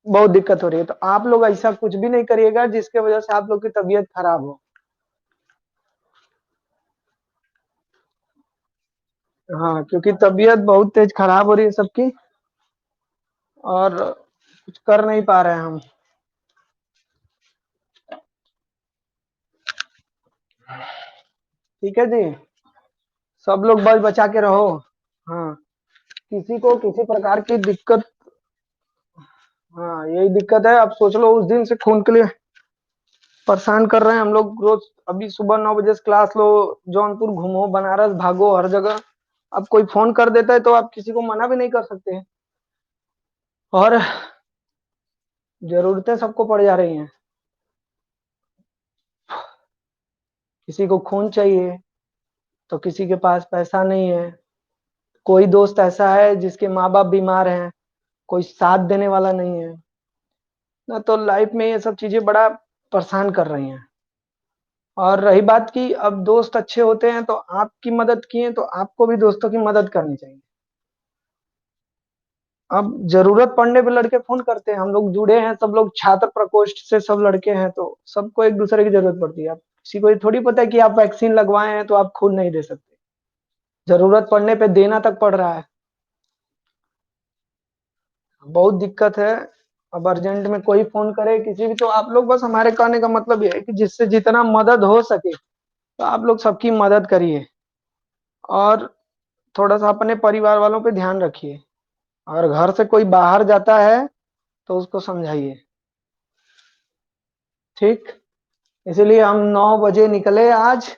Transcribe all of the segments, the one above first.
बहुत दिक्कत हो रही है। तो आप लोग ऐसा कुछ भी नहीं करिएगा जिसके वजह से आप लोग की तबीयत खराब हो। हाँ, क्योंकि तबीयत बहुत तेज खराब हो रही है सबकी, और कुछ कर नहीं पा रहे हैं हम। ठीक है जी, सब लोग बच बचा के रहो। हाँ, किसी को किसी प्रकार की दिक्कत। हाँ, यही दिक्कत है। अब सोच लो, उस दिन से खून के लिए परेशान कर रहे हैं हम लोग रोज। अभी सुबह 9 बजे से क्लास लो, जौनपुर घूमो, बनारस भागो, हर जगह। अब कोई फोन कर देता है तो आप किसी को मना भी नहीं कर सकते हैं। और जरूरतें सबको पड़ जा रही हैं। किसी को खून चाहिए तो किसी के पास पैसा नहीं है। कोई दोस्त ऐसा है जिसके माँ बाप बीमार हैं, कोई साथ देने वाला नहीं है ना। तो लाइफ में ये सब चीजें बड़ा परेशान कर रही हैं। और रही बात की, अब दोस्त अच्छे होते हैं तो आपकी मदद किए तो आपको भी दोस्तों की मदद करनी चाहिए। अब जरूरत पड़ने पे लड़के फोन करते हैं। हम लोग जुड़े हैं, सब लोग छात्र प्रकोष्ठ से सब लड़के हैं, तो सबको एक दूसरे की जरूरत पड़ती है। अब किसी को ये थोड़ी पता है कि आप वैक्सीन लगवाए हैं तो आप खून नहीं दे सकते। जरूरत पड़ने पे देना तक पड़ रहा है। बहुत दिक्कत है। अब अर्जेंट में कोई फोन करे किसी भी, तो आप लोग बस, हमारे कहने का मतलब ये है कि जिससे जितना मदद हो सके तो आप लोग सबकी मदद करिए। और थोड़ा सा अपने परिवार वालों पे ध्यान रखिए। और घर से कोई बाहर जाता है तो उसको समझाइए। ठीक। इसीलिए हम 9 बजे निकले आज,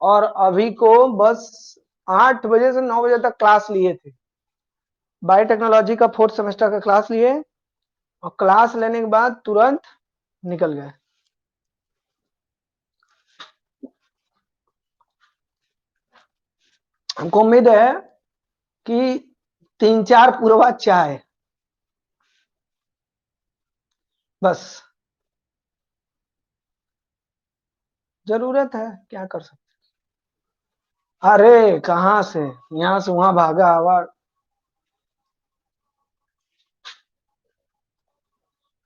और अभी को बस 8 बजे से 9 बजे तक क्लास लिए थे। बायोटेक्नोलॉजी का 4th सेमेस्टर का क्लास लिए, और क्लास लेने के बाद तुरंत निकल गए। हमको उम्मीद है कि 3-4 पुरवा चाय, बस। जरूरत है, क्या कर सकते। अरे कहाँ से, यहाँ से वहां भागा हुआ।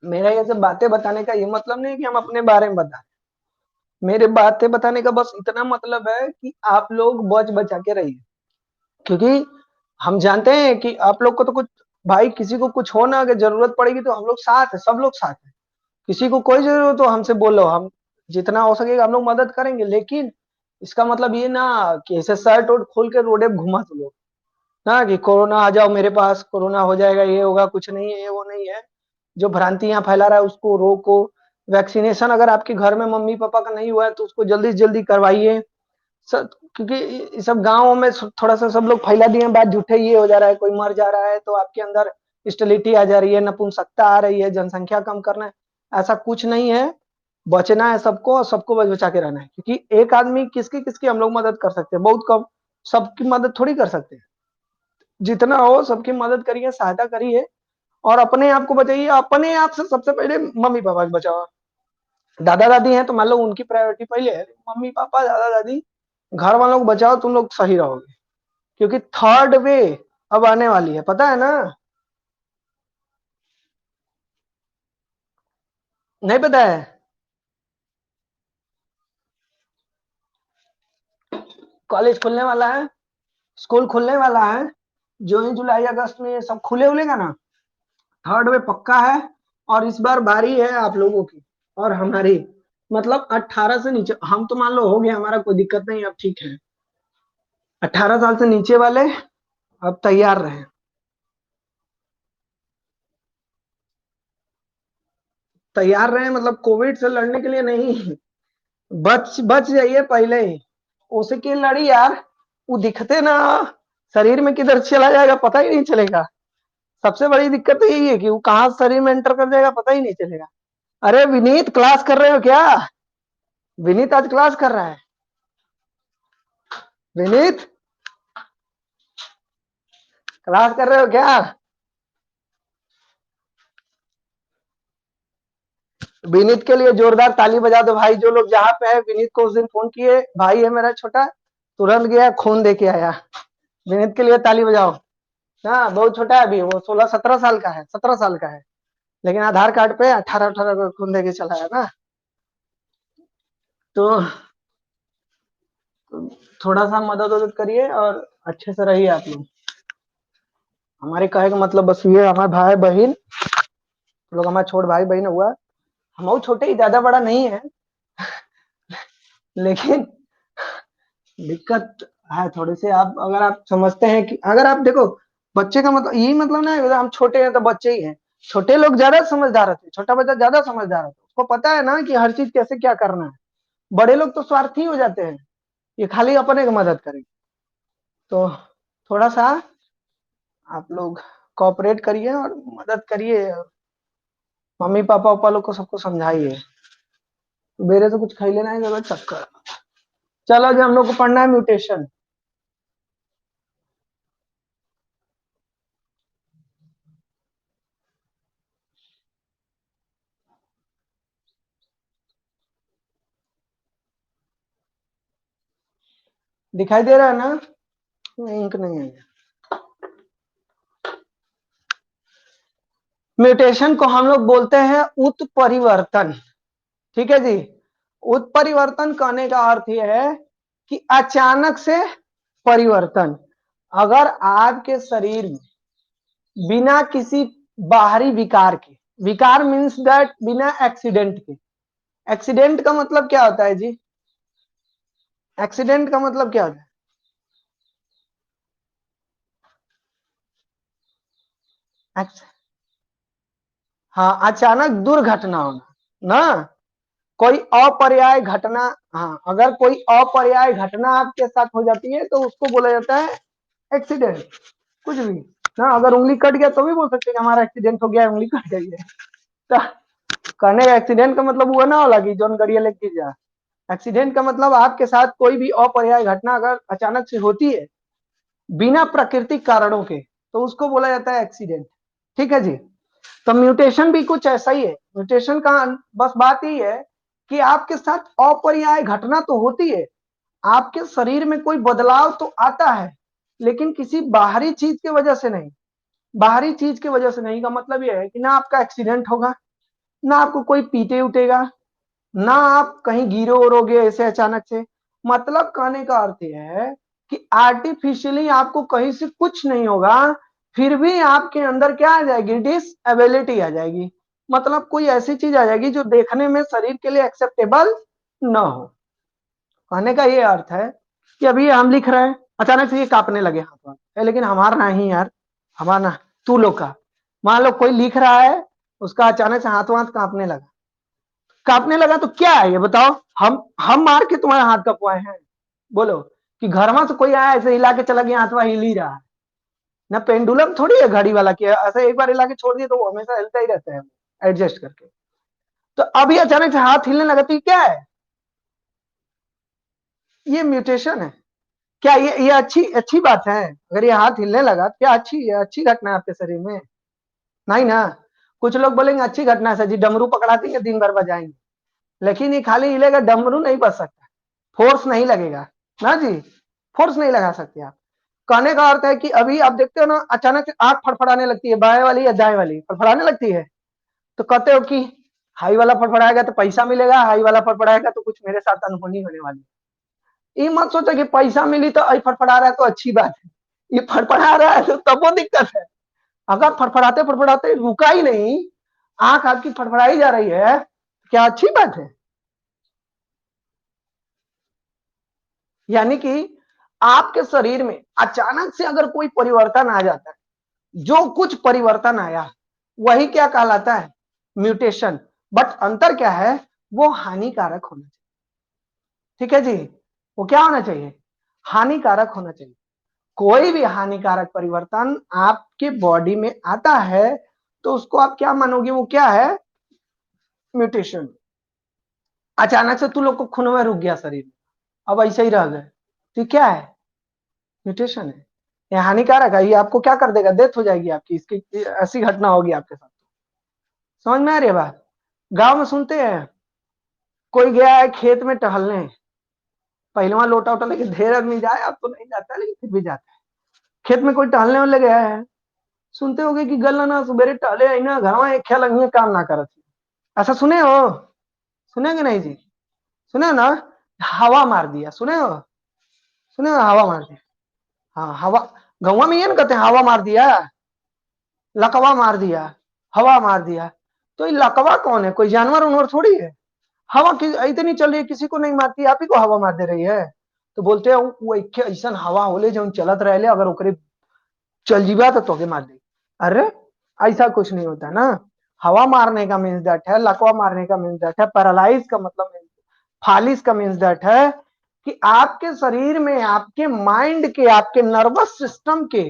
मेरा ये सब बातें बताने का ये मतलब नहीं कि हम अपने बारे में बता। मेरे बातें बताने का बस इतना मतलब है कि आप लोग बच बचा के रहिए। क्योंकि हम जानते हैं कि आप लोग को तो कुछ, भाई किसी को कुछ हो ना, अगर जरूरत पड़ेगी तो हम लोग साथ है, सब लोग साथ है। किसी को कोई जरूरत हो हमसे बोलो, हम जितना हो सकेगा हम लोग मदद करेंगे। लेकिन इसका मतलब ये ना कि ऐसे शर्ट वोट खोल के रोडे पे घुमा तो लोग ना, कि कोरोना आ जाओ मेरे पास, कोरोना हो जाएगा, ये होगा, कुछ नहीं है, ये वो नहीं है। जो भ्रांतियां फैला रहा है उसको रोको। वैक्सीनेशन अगर आपके घर में मम्मी पापा का नहीं हुआ है तो उसको जल्दी से जल्दी करवाइए। सब, क्योंकि ये सब गाँवों में थोड़ा सा सब लोग फैला दिए हैं बात, झूठे ये हो जा रहा है, कोई मर जा रहा है तो आपके अंदर स्टेलिटी आ जा रही है, नपुंसकता आ रही है, जनसंख्या कम करना है। ऐसा कुछ नहीं है। बचना है सबको, और सबको बच बचा के रहना है। क्योंकि एक आदमी किसकी किसकी हम लोग मदद कर सकते हैं, बहुत कम। सबकी मदद थोड़ी कर सकते हैं। जितना हो सबकी मदद करिए, सहायता करिए। और अपने आप को बचाइए। अपने आप से सबसे पहले मम्मी पापा को बचाओ। दादा दादी हैं तो मान लो उनकी प्रायोरिटी पहले है। मम्मी पापा, दादा दादी, घर वालों को बचाओ, तुम लोग सही रहोगे। क्योंकि थर्ड वे अब आने वाली है, पता है ना? नहीं पता है? कॉलेज खुलने वाला है, स्कूल खुलने वाला है। जून जुलाई अगस्त में ये सब खुले खुलेगा ना। थर्ड वे पक्का है। और इस बार बारी है आप लोगों की और हमारी। मतलब 18 से नीचे, हम तो मान लो हो गया, हमारा कोई दिक्कत नहीं, अब ठीक है। 18 साल से नीचे वाले अब तैयार रहे। तैयार रहे मतलब कोविड से लड़ने के लिए नहीं, बच बच जाइए पहले ही। उसके लड़ी यार, वो दिखते ना, शरीर में किधर चला जाएगा पता ही नहीं चलेगा। सबसे बड़ी दिक्कत तो यही है कि वो कहाँ शरीर में एंटर कर जाएगा पता ही नहीं चलेगा। अरे विनीत, क्लास कर रहे हो क्या? विनीत आज क्लास कर रहा है। विनीत, क्लास कर रहे हो क्या? विनीत के लिए जोरदार ताली बजा दो भाई। जो लोग जहाँ पे है, विनीत को उस दिन फोन किए, भाई है मेरा छोटा, तुरंत गया खून दे के आया। विनीत के लिए ताली बजाओ। हाँ, बहुत छोटा है अभी वो, 16-17 साल का है, 17 साल का है। लेकिन आधार कार्ड पे 18-18 को खून दे के चला है ना। तो थोड़ा सा मदद वदद करिए और अच्छे से रहिए आप लोग। हमारे कहे का मतलब बस ये, हमारे भाई बहन लोग, हमारा छोट भाई बहन हुआ, हम छोटे ही, ज्यादा बड़ा नहीं है, लेकिन दिक्कत है थोड़ी सी। आप अगर आप समझते हैं कि अगर आप देखो, बच्चे का मतलब यही मतलब ना है हम छोटे हैं तो बच्चे ही हैं। छोटे लोग ज्यादा समझदार होते हैं, छोटा बच्चा ज्यादा समझदार होता है, उसको पता है ना कि हर चीज कैसे क्या करना है। बड़े लोग तो स्वार्थी हो जाते हैं, ये खाली अपने की मदद करेंगे। तो थोड़ा सा आप लोग कोऑपरेट करिए और मदद करिए, मम्मी पापा पापा लोग को सबको समझाइए। मेरे तो कुछ खाई लेना है जरूरत चक्कर। चलो जी, हम लोग को पढ़ना है म्यूटेशन। दिखाई दे रहा है ना? इंक नहीं है। म्यूटेशन को हम लोग बोलते हैं उत्परिवर्तन। ठीक है जी। उत्परिवर्तन कहने का अर्थ यह है कि अचानक से परिवर्तन। अगर आपके शरीर में बिना किसी बाहरी विकार के, विकार मीन्स दैट बिना एक्सीडेंट के। एक्सीडेंट का मतलब क्या होता है जी? एक्सीडेंट का मतलब क्या होता है? हाँ, अचानक दुर्घटना होना ना, कोई अपर्याय घटना। हाँ, अगर कोई अपर्याय घटना आपके साथ हो जाती है तो उसको बोला जाता है एक्सीडेंट। कुछ भी ना, अगर उंगली कट गया तो भी बोल सकते हैं कि हमारा एक्सीडेंट हो गया, उंगली कट गई है। तो कहने का एक्सीडेंट का मतलब हुआ ना होला कि जौन गड़िया लेके जा। एक्सीडेंट का मतलब आपके साथ कोई भी अपर्याय घटना अगर अचानक से होती है बिना प्राकृतिक कारणों के, तो उसको बोला जाता है एक्सीडेंट। ठीक है जी। तो म्यूटेशन भी कुछ ऐसा ही है। म्यूटेशन का बस बात यही है कि आपके साथ अपर्याय घटना तो होती है, आपके शरीर में कोई बदलाव तो आता है, लेकिन किसी बाहरी चीज की वजह से नहीं। बाहरी चीज की वजह से नहीं का मतलब यह है कि ना आपका एक्सीडेंट होगा, ना आपको कोई पीटे उठेगा, ना आप कहीं गिरो उरोगे ऐसे अचानक से। मतलब कहने का अर्थ यह है कि आर्टिफिशियली आपको कहीं से कुछ नहीं होगा, फिर भी आपके अंदर क्या आ जाएगी? डिसएबिलिटी आ जाएगी। मतलब कोई ऐसी चीज आ जाएगी जो देखने में शरीर के लिए एक्सेप्टेबल न हो। कहने का ये अर्थ है कि अभी हम लिख रहे हैं, अचानक से ये कांपने लगे हाथ वाथ, लेकिन हमारा नहीं यार, हमारा ना, तू लोग का। मान लो कोई लिख रहा है, उसका अचानक से हाथ वाथ कांपने लगा। कांपने लगा तो क्या है ये बताओ? हम मार के तुम्हारे हाथ कपवाए हैं? बोलो। कि घर में से कोई आया ऐसे हिला के चला गया, हाथ वहां हिल ही रहा है ना? पेंडुलम थोड़ी है घड़ी वाला कि ऐसे एक बार हिला के छोड़ दिए तो वो हमेशा हिलता ही रहता है एडजस्ट करके। तो अभी अचानक से हाथ हिलने लगा तो ये क्या है? ये म्यूटेशन है। क्या ये अच्छी अच्छी बात है? अगर ये हाथ हिलने लगा तो क्या अच्छी घटना है आपके शरीर में? नहीं ना। कुछ लोग बोलेंगे अच्छी घटना है सर जी, डमरू पकड़ा देंगे दिन भर बजाएंगे, लेकिन ये खाली हिलेगा, डमरू नहीं बज सकता, फोर्स नहीं लगेगा ना जी। फोर्स नहीं लगा सकते आप। कहने का अर्थ है कि अभी आप देखते हो ना, अचानक से आंख फड़फड़ाने लगती है, बाएं वाली या दाएं वाली फड़फड़ाने लगती है, तो कहते हो कि हाई वाला फड़फड़ाएगा तो पैसा मिलेगा, हाई वाला फड़फड़ाएगा तो कुछ मेरे साथ अनहोनी होने वाली है। ये मत सोचो कि पैसा मिली तो फड़फड़ा रहा है तो अच्छी बात है। ये फड़फड़ा रहा है तो तब वो दिक्कत है। अगर फड़फड़ाते फड़फड़ाते रुका ही नहीं, आंख आपकी फड़फड़ाई जा रही है, क्या अच्छी बात है? यानी कि आपके शरीर में अचानक से अगर कोई परिवर्तन आ जाता है, जो कुछ परिवर्तन आया वही क्या कहलाता है? म्यूटेशन। बट अंतर क्या है? वो हानिकारक होना चाहिए। ठीक है जी। वो क्या होना चाहिए? हानिकारक होना चाहिए। कोई भी हानिकारक परिवर्तन आपके बॉडी में आता है तो उसको आप क्या मानोगे? वो क्या है? म्यूटेशन। अचानक से तू लोग को खून में रुक गया शरीर में, अब ऐसे ही रह गए, तो क्या है? म्यूटेशन है। ये हानिकारक है, ये आपको क्या कर देगा? डेथ हो जाएगी आपकी, इसकी ऐसी घटना होगी आपके साथ। समझ में आ रही है बात? गांव में सुनते हैं, कोई गया है खेत में टहलने, पहलवा लोटा वोटा लेके, ढेर आदमी जाए, अब तो नहीं जाता लेकिन फिर भी जाता है। खेत में कोई टहलने वाले गया है, सुनते होगे कि गल ना सुबेरे टहले आई ना घर एक ख्याल लगी काम ना करत। ऐसा सुने हो? सुने कि नहीं जी? सुने हो ना? हवा मार दिया, सुने हो? सुने हो हवा मार दिया? हाँ हवा, गौवा में ये ना कहते हैं हवा मार दिया, लकवा मार दिया, हवा मार दिया। तो ये लकवा कौन है? कोई जानवर उनवर थोड़ी है। हवा इतनी चल रही है, किसी को नहीं मारती, आप ही को हवा मार दे रही है। तो बोलते हैं वो एक ऐसा हवा होले जो चलत रहे, अगर ओकरे चल जीवा तो तोके मार दे। अरे ऐसा कुछ नहीं होता ना। हवा मारने का मीन्स दैट है, लकवा मारने का मीन्स दैट है, पैरालाइज का मतलब फालिस का मीन्स दैट है कि आपके शरीर में, आपके माइंड के, आपके नर्वस सिस्टम के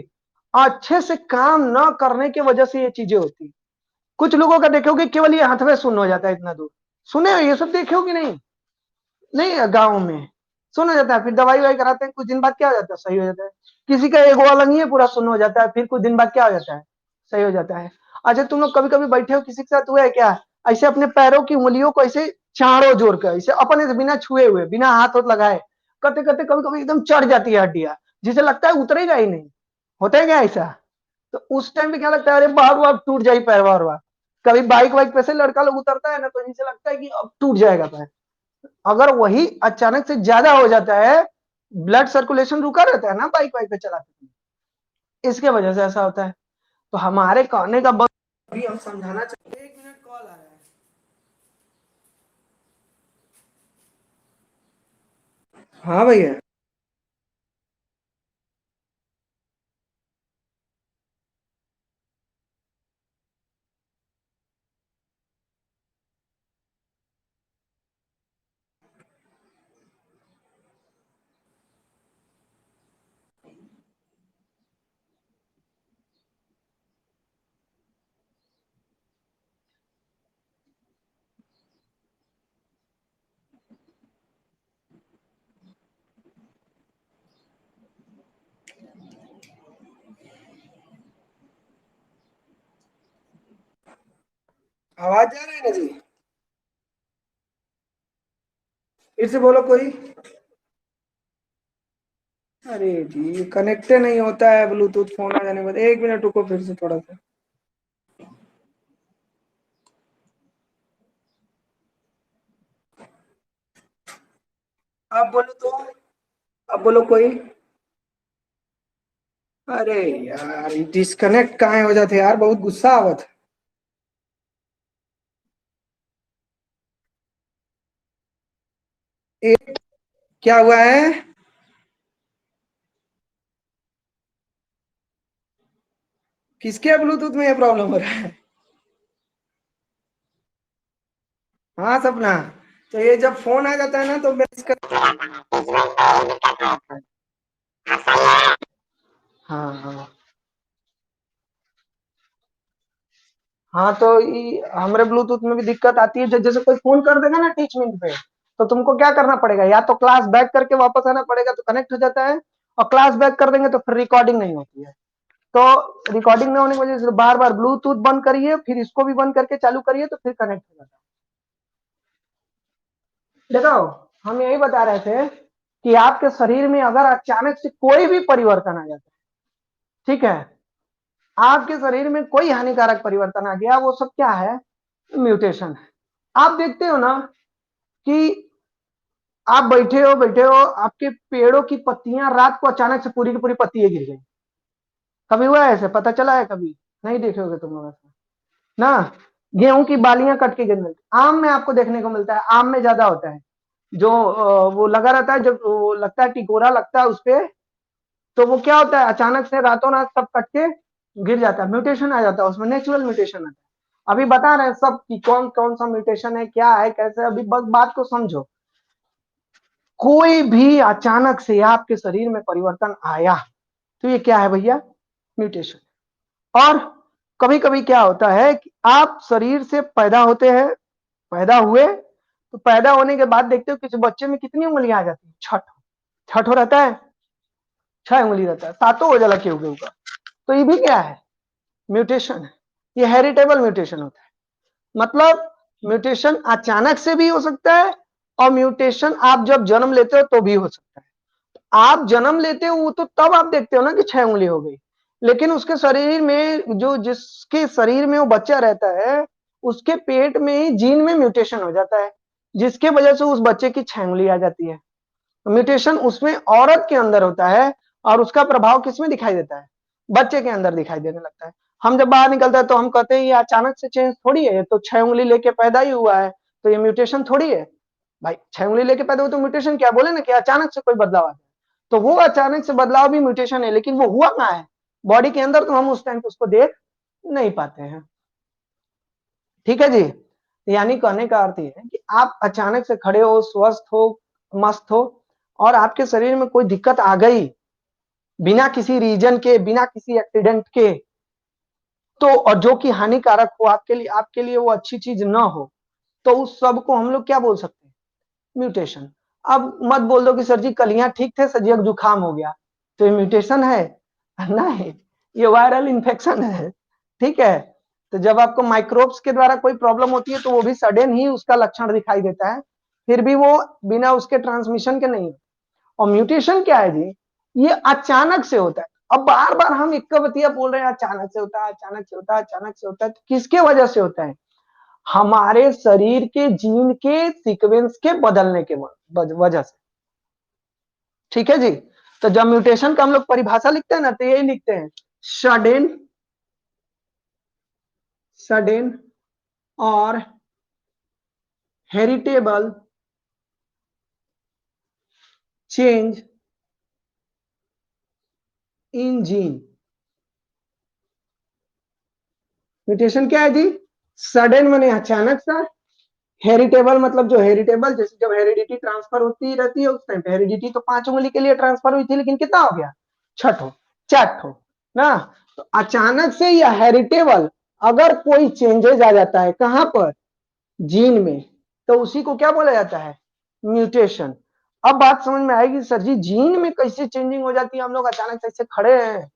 अच्छे से काम न करने की वजह से ये चीजें होती। कुछ लोगों का देखोगे केवल ये हाथ में सुन्न हो जाता है इतना दूर। सुने हो ये सब? देखो कि नहीं? नहीं गाँव में सुन हो जाता है, फिर दवाई ववाई कराते हैं, कुछ दिन बाद क्या हो जाता है? सही हो जाता है। किसी का एक वाला नहीं है, पूरा सुन्न हो जाता है, फिर कुछ दिन बाद क्या हो जाता है? सही हो जाता है। अच्छा तुम लोग कभी कभी बैठे हो, किसी के साथ हुआ है क्या ऐसे अपने पैरों की उंगलियों को ऐसे चारों जोड़ कर ऐसे अपने से बिना छुए हुए, बिना हाथ हाथ लगाए करते करते कभी कभी एकदम चढ़ जाती है हड्डियां, जिसे लगता है उतरेगा ही नहीं। होता है क्या ऐसा? तो उस टाइम पे क्या लगता है? अरे बार बार टूट जाए पैर, बार बार। कभी बाइक वाइक पे से लड़का लोग उतरता है ना, तो जिसे लगता है कि अब टूट जाएगा पैर। अगर वही अचानक से ज्यादा हो जाता है, ब्लड सर्कुलेशन रुका रहता है ना बाइक वाइक पे चलाते, इसके वजह से ऐसा होता है। तो हमारे कहने का बस अभी हम समझाना चाहते हैं। 1 मिनट कॉल आ रहा है। हाँ भैया। आवाज जा रहा है ना जी? फिर से बोलो कोई। अरे जी कनेक्टे नहीं होता है ब्लूटूथ, फोन आ जाने के बाद। 1 मिनट रुको फिर से थोड़ा सा। अब बोलो तो, अब बोलो कोई। अरे यार डिस्कनेक्ट कहाँ हो जाते यार, बहुत गुस्सा आवत। क्या हुआ है? किसके ब्लूटूथ में ये प्रॉब्लम हो रहा है? हाँ सपना। तो ये जब फोन आ जाता है ना तो मैं इसका, हाँ हाँ। हाँ तो हमारे ब्लूटूथ में भी दिक्कत आती है, जैसे कोई फोन कर देगा ना टीचमिंट पे, तो तुमको क्या करना पड़ेगा? या तो क्लास बैक करके वापस आना पड़ेगा तो कनेक्ट हो जाता है, और क्लास बैक कर देंगे तो फिर रिकॉर्डिंग नहीं होती है। तो रिकॉर्डिंग नहीं होने की वजह से बार बार ब्लूटूथ बंद करिए, फिर इसको भी बंद करके चालू करिए, तो फिर कनेक्ट हो जाता है। देखो, हम यही बता रहे थे कि आपके शरीर में अगर अचानक से कोई भी परिवर्तन आ जाता है, ठीक है, आपके शरीर में कोई हानिकारक परिवर्तन आ गया, वो सब क्या है? म्यूटेशन है। आप देखते हो ना कि आप बैठे हो, आपके पेड़ों की पत्तियां रात को अचानक से पूरी की पूरी पत्तियां गिर गई। कभी हुआ है ऐसे? पता चला है कभी? नहीं देखे होगे तुम लोग ऐसा ना। गेहूं की बालियां कट के गिर गई। आम में आपको देखने को मिलता है, आम में ज्यादा होता है। जो वो लगा रहता है, जब वो लगता है टिकोरा लगता है उस पे, तो वो क्या होता है, अचानक से रातों रात सब कट के गिर जाता है, म्यूटेशन आ जाता है उसमें, नेचुरल म्यूटेशन आता है। अभी बता रहे हैं सब कि कौन कौन सा म्यूटेशन है, क्या है, कैसे। अभी बस बात को समझो। कोई भी अचानक से आपके शरीर में परिवर्तन आया तो ये क्या है भैया? म्यूटेशन। और कभी कभी क्या होता है कि आप शरीर से पैदा होते हैं, पैदा हुए, तो पैदा होने के बाद देखते हो किसी बच्चे में कितनी उंगलियां आ जाती है? छठ। छठ हो रहता है, 6 उंगली रहता है, सातों हो जाला केहू केहू का। तो ये भी क्या है? म्यूटेशन है। ये हेरिटेबल म्यूटेशन होता है। मतलब म्यूटेशन अचानक से भी हो सकता है, और म्यूटेशन आप जब जन्म लेते हो तो भी हो सकता है। आप जन्म लेते हो वो तो तब आप देखते हो ना कि 6 उंगली हो गई, लेकिन उसके शरीर में जिसके शरीर में वो बच्चा रहता है, उसके पेट में ही जीन में म्यूटेशन हो जाता है, जिसके वजह से उस बच्चे की 6 उंगली आ जाती है। म्यूटेशन उसमें औरत के अंदर होता है और उसका प्रभाव किसमें दिखाई देता है? बच्चे के अंदर दिखाई देने लगता है। हम जब बाहर निकलता है तो हम कहते हैं ये अचानक से चेंज थोड़ी है, ये तो 6 उंगली लेके पैदा ही हुआ है, तो ये म्यूटेशन थोड़ी है। भाई 6 उंगली लेके पैदा हुआ तो म्यूटेशन क्या बोले ना कि अचानक से कोई बदलाव आ जाए, तो वो अचानक से बदलाव भी म्यूटेशन है, लेकिन वो हुआ कहाँ है? बॉडी के अंदर, तो हम उस टाइम पे उसको देख नहीं पाते हैं। ठीक है जी। यानी कहने का अर्थ ये है कि आप अचानक से खड़े हो, स्वस्थ हो, मस्त हो, और आपके शरीर में कोई दिक्कत आ गई बिना किसी रीजन के, बिना किसी एक्सीडेंट के, तो और जो कि हानिकारक हो आपके लिए वो अच्छी चीज ना हो, तो उस सब को हम लोग क्या बोल सकते हैं? म्यूटेशन। अब मत बोल दो कि सर जी कलियां ठीक थे, सर जी अब जुकाम हो गया, तो ये म्यूटेशन है? नहीं, ये वायरल इन्फेक्शन है। ठीक है। तो जब आपको माइक्रोब्स के द्वारा कोई प्रॉब्लम होती है तो वो भी सडन ही उसका लक्षण दिखाई देता है, फिर भी वो बिना उसके ट्रांसमिशन के नहीं। और म्यूटेशन क्या है जी? ये अचानक से होता है। अब बार बार हम एक बतिया बोल रहे हैं अचानक से होता है, अचानक से होता है, अचानक से होता है, तो किसके वजह से होता है? हमारे शरीर के जीन के सीक्वेंस के बदलने के वजह से। ठीक है जी। तो जब म्यूटेशन का हम लोग परिभाषा लिखते हैं ना, तो यही लिखते हैं, सडन सडन और heritable change in gene. Mutation क्या है जी? सडन माने अचानक सा, हेरिटेबल मतलब जो हेरिटेबल, जैसे जब हेरिडिटी ट्रांसफर होती रहती है उस टाइम पे, हेरिडिटी तो 5 उंगली के लिए ट्रांसफर हुई थी, लेकिन कितना हो गया? 6 4 ना। तो अचानक से या हेरिटेबल अगर कोई चेंजेज आ जाता है कहां पर? जीन में, तो उसी को क्या बोला जाता है? म्यूटेशन। अब बात समझ में आएगी, सर जी जीन में कैसे चेंजिंग हो जाती है? हम लोग अचानक से ऐसे खड़े हैं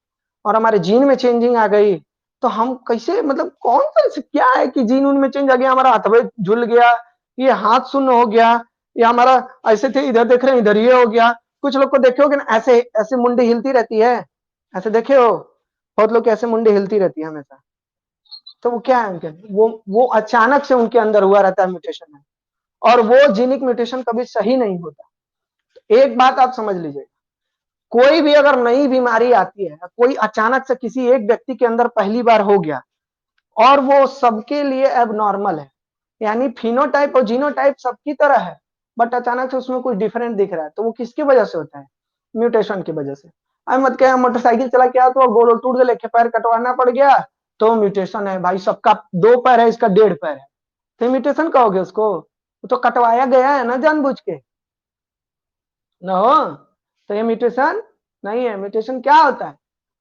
और हमारे जीन में चेंजिंग आ गई, तो हम कैसे, मतलब कौन सा क्या है कि जीन उनमें चेंज आ गया, हमारा हाथ झुल गया, ये हाथ शून्य हो गया, या हमारा ऐसे थे इधर देख रहे हैं इधर ये हो गया। कुछ लोग को देखे हो कि ना, ऐसे ऐसे मुंडी हिलती रहती है, ऐसे देखे हो? बहुत लोग ऐसे मुंडी हिलती रहती है हमेशा, तो वो क्या है उनके, वो अचानक से उनके अंदर हुआ रहता है म्यूटेशन है, और वो जीनिक म्यूटेशन कभी सही नहीं होता। एक बात आप समझ लीजिए, कोई भी अगर नई बीमारी आती है, कोई अचानक से किसी एक व्यक्ति के अंदर पहली बार हो गया और वो सबके लिए एबनॉर्मल है, यानी फिनोटाइप और जीनोटाइप सबकी तरह है, बट अचानक से उसमें कुछ डिफरेंट दिख रहा है, तो वो किसकी वजह से होता है? म्यूटेशन की वजह से। अब मत क्या, मोटरसाइकिल चला के आया तो गोड़ टूट गया, लेके पैर कटवाना पड़ गया, तो म्यूटेशन है भाई, सबका 2 पैर है, इसका 1.5 पैर है, तो म्यूटेशन कहोगे उसको? वो तो कटवाया गया है ना जानबूझ के, ना हो, तो ये म्यूटेशन नहीं है। म्यूटेशन क्या होता है?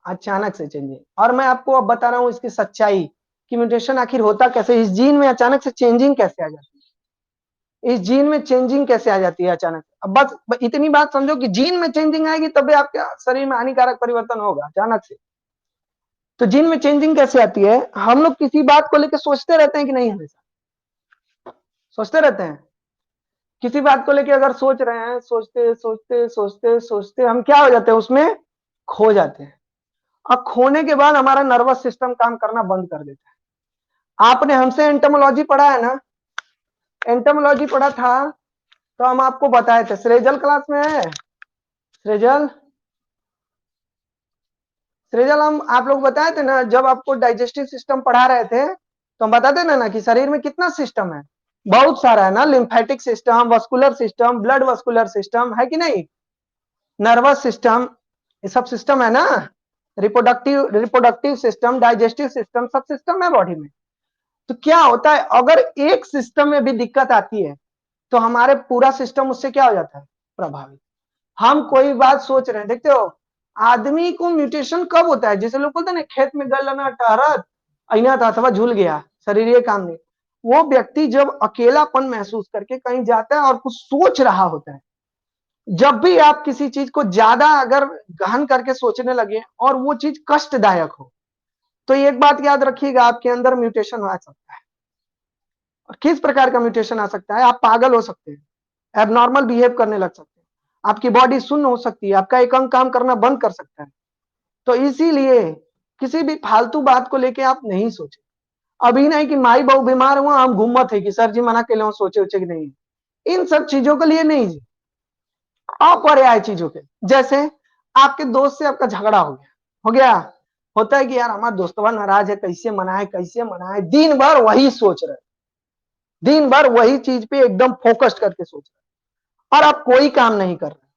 अचानक से चेंजिंग। और मैं आपको अब बता रहा हूं इसकी सच्चाई कि म्यूटेशन आखिर होता कैसे, इस जीन में अचानक से चेंजिंग कैसे आ जाती है, इस जीन में चेंजिंग कैसे आ जाती है अचानक। अब बस इतनी बात समझो कि जीन में चेंजिंग आएगी तभी आपके शरीर में हानिकारक परिवर्तन होगा अचानक से। तो जीन में चेंजिंग कैसे आती है? हम लोग किसी बात को लेकर सोचते रहते हैं कि नहीं, हमेशा सोचते रहते हैं। किसी बात को लेकर अगर सोच रहे हैं, सोचते सोचते सोचते सोचते हम क्या हो जाते हैं, उसमें खो जाते हैं, और खोने के बाद हमारा नर्वस सिस्टम काम करना बंद कर देता है। आपने हमसे एंटोमोलॉजी पढ़ा है ना? एंटोमोलॉजी पढ़ा था, तो हम आपको बताए थे, सृजल क्लास में है, सृजल सृजल हम आप लोग बताए थे ना, जब आपको डाइजेस्टिव सिस्टम पढ़ा रहे थे तो हम बताते ना कि शरीर में कितना सिस्टम है, बहुत सारा है ना, lymphatic system, vascular system, blood vascular system है कि नहीं, नर्वस सिस्टम, ये सब सिस्टम है ना, रिप्रोडक्टिव सिस्टम, डाइजेस्टिव सिस्टम, सब सिस्टम है बॉडी में। तो क्या होता है, अगर एक सिस्टम में भी दिक्कत आती है तो हमारे पूरा सिस्टम उससे क्या हो जाता है? प्रभावित। हम कोई बात सोच रहे हैं, देखते हो आदमी को म्यूटेशन कब होता है? जैसे लोग बोलते हैं ना, खेत में गलना टहरत अना था अथवा झूल गया, शरीर ये काम नहीं। वो व्यक्ति जब अकेलापन महसूस करके कहीं जाता है और कुछ सोच रहा होता है, जब भी आप किसी चीज को ज्यादा अगर गहन करके सोचने लगे और वो चीज कष्टदायक हो, तो एक बात याद रखिएगा, आपके अंदर म्यूटेशन आ सकता है। और किस प्रकार का म्यूटेशन आ सकता है? आप पागल हो सकते हैं, एबनॉर्मल बिहेव करने लग सकते हैं, आपकी बॉडी सुन्न हो सकती है, आपका एक अंग काम करना बंद कर सकता है। तो इसीलिए किसी भी फालतू बात को लेके आप नहीं सोचे। अभी नहीं कि माई बहू बीमार हुआ हम घूमत है कि सर जी मना के लिए सोचे उचे कि नहीं, इन सब चीजों के लिए नहीं जी, अपर्याय चीजों के। जैसे आपके दोस्त से आपका झगड़ा हो गया, होता है कि यार हमारा दोस्तवा नाराज है, कैसे मनाए कैसे मनाए, दिन भर वही सोच रहे, दिन भर वही चीज पे एकदम फोकस्ड करके सोच रहे और आप कोई काम नहीं कर रहे,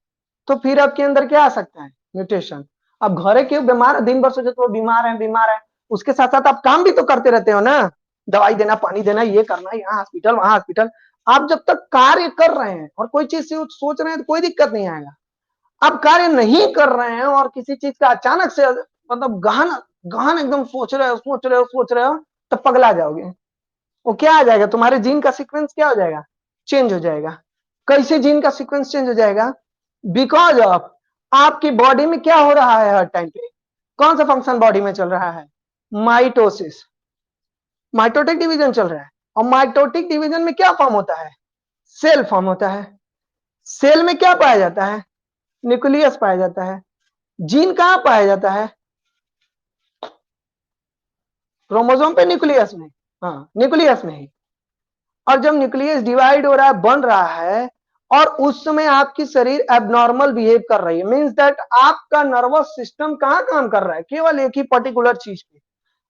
तो फिर आपके अंदर क्या आ सकता है, म्यूटेशन। अब घरे क्यों बीमार दिन भर सोचे तो वो बीमार है, उसके साथ साथ आप काम भी तो करते रहते हो ना, दवाई देना पानी देना ये करना, यहाँ हॉस्पिटल वहां हॉस्पिटल। आप जब तक कार्य कर रहे हैं और कोई चीज से सोच रहे हैं तो कोई दिक्कत नहीं आएगा। आप कार्य नहीं कर रहे हैं और किसी चीज का अचानक से मतलब गहन गहन एकदम सोच रहे हो तो पगला जाओगे। वो क्या आ जाएगा, तुम्हारे जीन का सीक्वेंस क्या हो जाएगा, चेंज हो जाएगा। कैसे जीन का सीक्वेंस चेंज हो जाएगा, बिकॉज ऑफ आपकी बॉडी में क्या हो रहा है हर टाइम पे, कौन सा फंक्शन बॉडी में चल रहा है, माइटोसिस, माइटोटिक डिवीजन चल रहा है। और माइटोटिक डिवीजन में क्या फॉर्म होता है, सेल फॉर्म होता है। सेल में क्या पाया जाता है, न्यूक्लियस पाया जाता है। जीन कहां पाया जाता है, क्रोमोसोम पे, न्यूक्लियस में, हाँ न्यूक्लियस में ही। और जब न्यूक्लियस डिवाइड हो रहा है, बन रहा है, और उस समय आपकी शरीर एबनॉर्मल बिहेव कर रही है, मींस दैट आपका नर्वस सिस्टम कहां काम कर रहा है, केवल एक ही पर्टिकुलर चीज पे,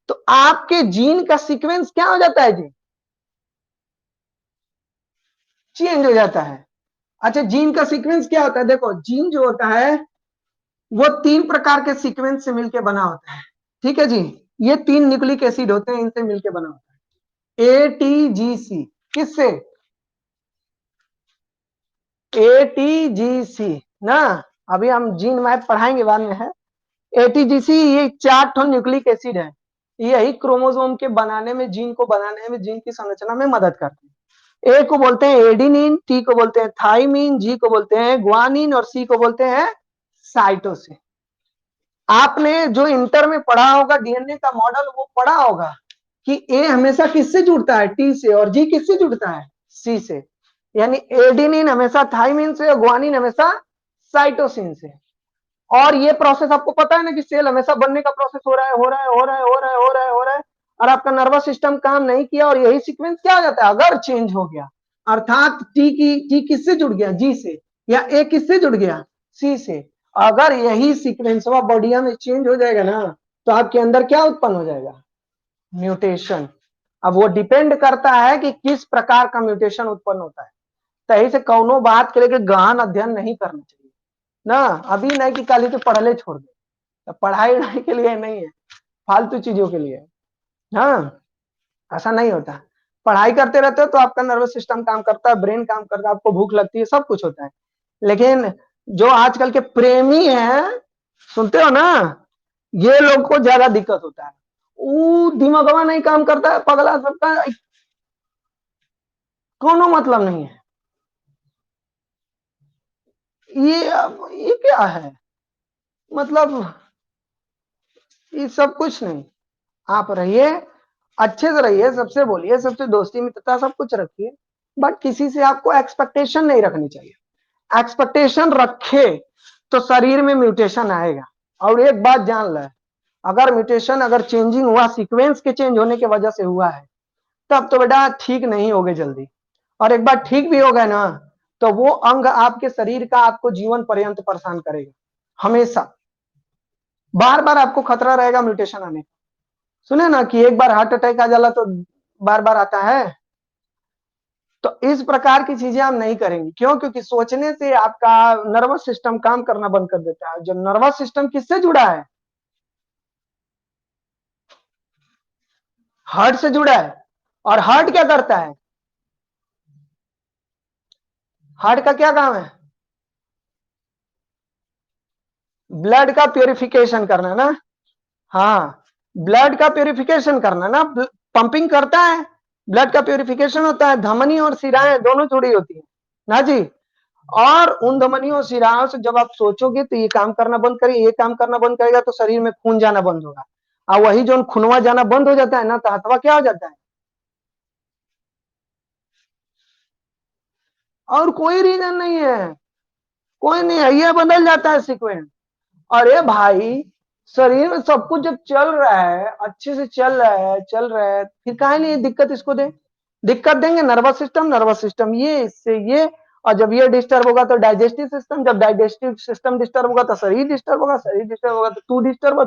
तो आपके जीन का सीक्वेंस क्या हो जाता है जी, चेंज हो जाता है। अच्छा जीन का सीक्वेंस क्या होता है, देखो जीन जो होता है वो 3 प्रकार के सीक्वेंस से मिलकर बना होता है, ठीक है जी। ये 3 न्यूक्लिक एसिड होते हैं, इनसे मिलकर बना होता है। ATGC, किससे, ATGC ना, अभी हम जीन मैप पढ़ाएंगे बाद में है। ATGC ये 4 न्यूक्लिक एसिड है, यही क्रोमोसोम के बनाने में, जीन को बनाने में, जीन की संरचना में मदद करते हैं। ए को बोलते हैं एडिनिन, टी को बोलते हैं थाइमिन, जी को बोलते हैं ग्वानिन और सी को बोलते हैं साइटोसिन। आपने जो इंटर में पढ़ा होगा डीएनए का मॉडल, वो पढ़ा होगा कि ए हमेशा किससे जुड़ता है, टी से, और जी किससे जुड़ता है, सी से। यानी एडिनिन हमेशा थाइमिन से और ग्वानिन हमेशा साइटोसिन से। और ये प्रोसेस आपको पता है ना कि सेल हमेशा बनने का प्रोसेस हो रहा है, हो रहा है, हो रहा है, हो रहा है, हो रहा है, हो रहा है, और आपका नर्वस सिस्टम काम नहीं किया और यही सीक्वेंस क्या हो जाता है, अगर चेंज हो गया, अर्थात टी किससे जुड़ गया, जी से, या ए किससे जुड़ गया, सी से, अगर यही सीक्वेंस बॉडिया में चेंज हो जाएगा ना, तो आपके अंदर क्या उत्पन्न हो जाएगा, म्यूटेशन। अब वो डिपेंड करता है कि किस प्रकार का म्यूटेशन उत्पन्न होता है। तही से कौनो बात के लेके गहन अध्ययन नहीं करना चाहिए ना, अभी नहीं कि कल ही तो पढ़ले छोड़ दे, तो पढ़ाई वढ़ाई के लिए नहीं है, फालतू चीजों के लिए। हाँ ऐसा नहीं होता, पढ़ाई करते रहते हो तो आपका नर्वस सिस्टम काम करता है, ब्रेन काम करता है, आपको भूख लगती है, सब कुछ होता है। लेकिन जो आजकल के प्रेमी हैं, सुनते हो ना, ये लोग को ज्यादा दिक्कत होता है, वो दिमागवा नहीं काम करता है, पगला सबका कोनो मतलब नहीं है। ये क्या है, मतलब ये सब कुछ नहीं। आप रहिए, अच्छे से रहिए, सबसे बोलिए, सबसे दोस्ती मित्रता सब कुछ रखिए, बट किसी से आपको एक्सपेक्टेशन नहीं रखनी चाहिए। एक्सपेक्टेशन रखे तो शरीर में म्यूटेशन आएगा। और एक बात जान ले, अगर म्यूटेशन अगर चेंजिंग हुआ, सीक्वेंस के चेंज होने की वजह से हुआ है, तब तो बेटा ठीक नहीं होगे जल्दी। और एक बार ठीक भी हो गए ना, तो वो अंग आपके शरीर का आपको जीवन पर्यंत परेशान करेगा, हमेशा। बार बार आपको खतरा रहेगा म्यूटेशन आने का। सुने ना कि एक बार हार्ट अटैक आ जाला तो बार बार आता है, तो इस प्रकार की चीजें हम नहीं करेंगे। क्यों, क्योंकि सोचने से आपका नर्वस सिस्टम काम करना बंद कर देता है। जो नर्वस सिस्टम किससे जुड़ा है, हार्ट से जुड़ा है। और हार्ट क्या करता है, हार्ट का क्या काम है, ब्लड का प्योरिफिकेशन करना ना। हाँ ब्लड का प्योरिफिकेशन करना ना, पंपिंग करता है, ब्लड का प्योरिफिकेशन होता है, धमनी और शिराएं दोनों जुड़ी होती है ना जी। और उन धमनियों शिराओं से जब आप सोचोगे तो ये काम करना बंद करेगा, ये काम करना बंद करेगा, तो शरीर में खून जाना बंद होगा। और वही जो खूनवा जाना बंद हो जाता है ना, तो हथवा क्या हो जाता है, और कोई रीजन नहीं है, कोई नहीं है, ये बदल जाता है सीक्वेंस। अरे भाई शरीर में सब कुछ जब चल रहा है, अच्छे से चल रहा है, फिर काहे नहीं दिक्कत इसको दे? दिक्कत देंगे नर्वस सिस्टम ये इससे ये, और जब ये डिस्टर्ब होगा तो डाइजेस्टिव सिस्टम, जब डाइजेस्टिव सिस्टम डिस्टर्ब होगा तो शरीर डिस्टर्ब होगा, शरीर डिस्टर्ब होगा तो तू डिस्टर्ब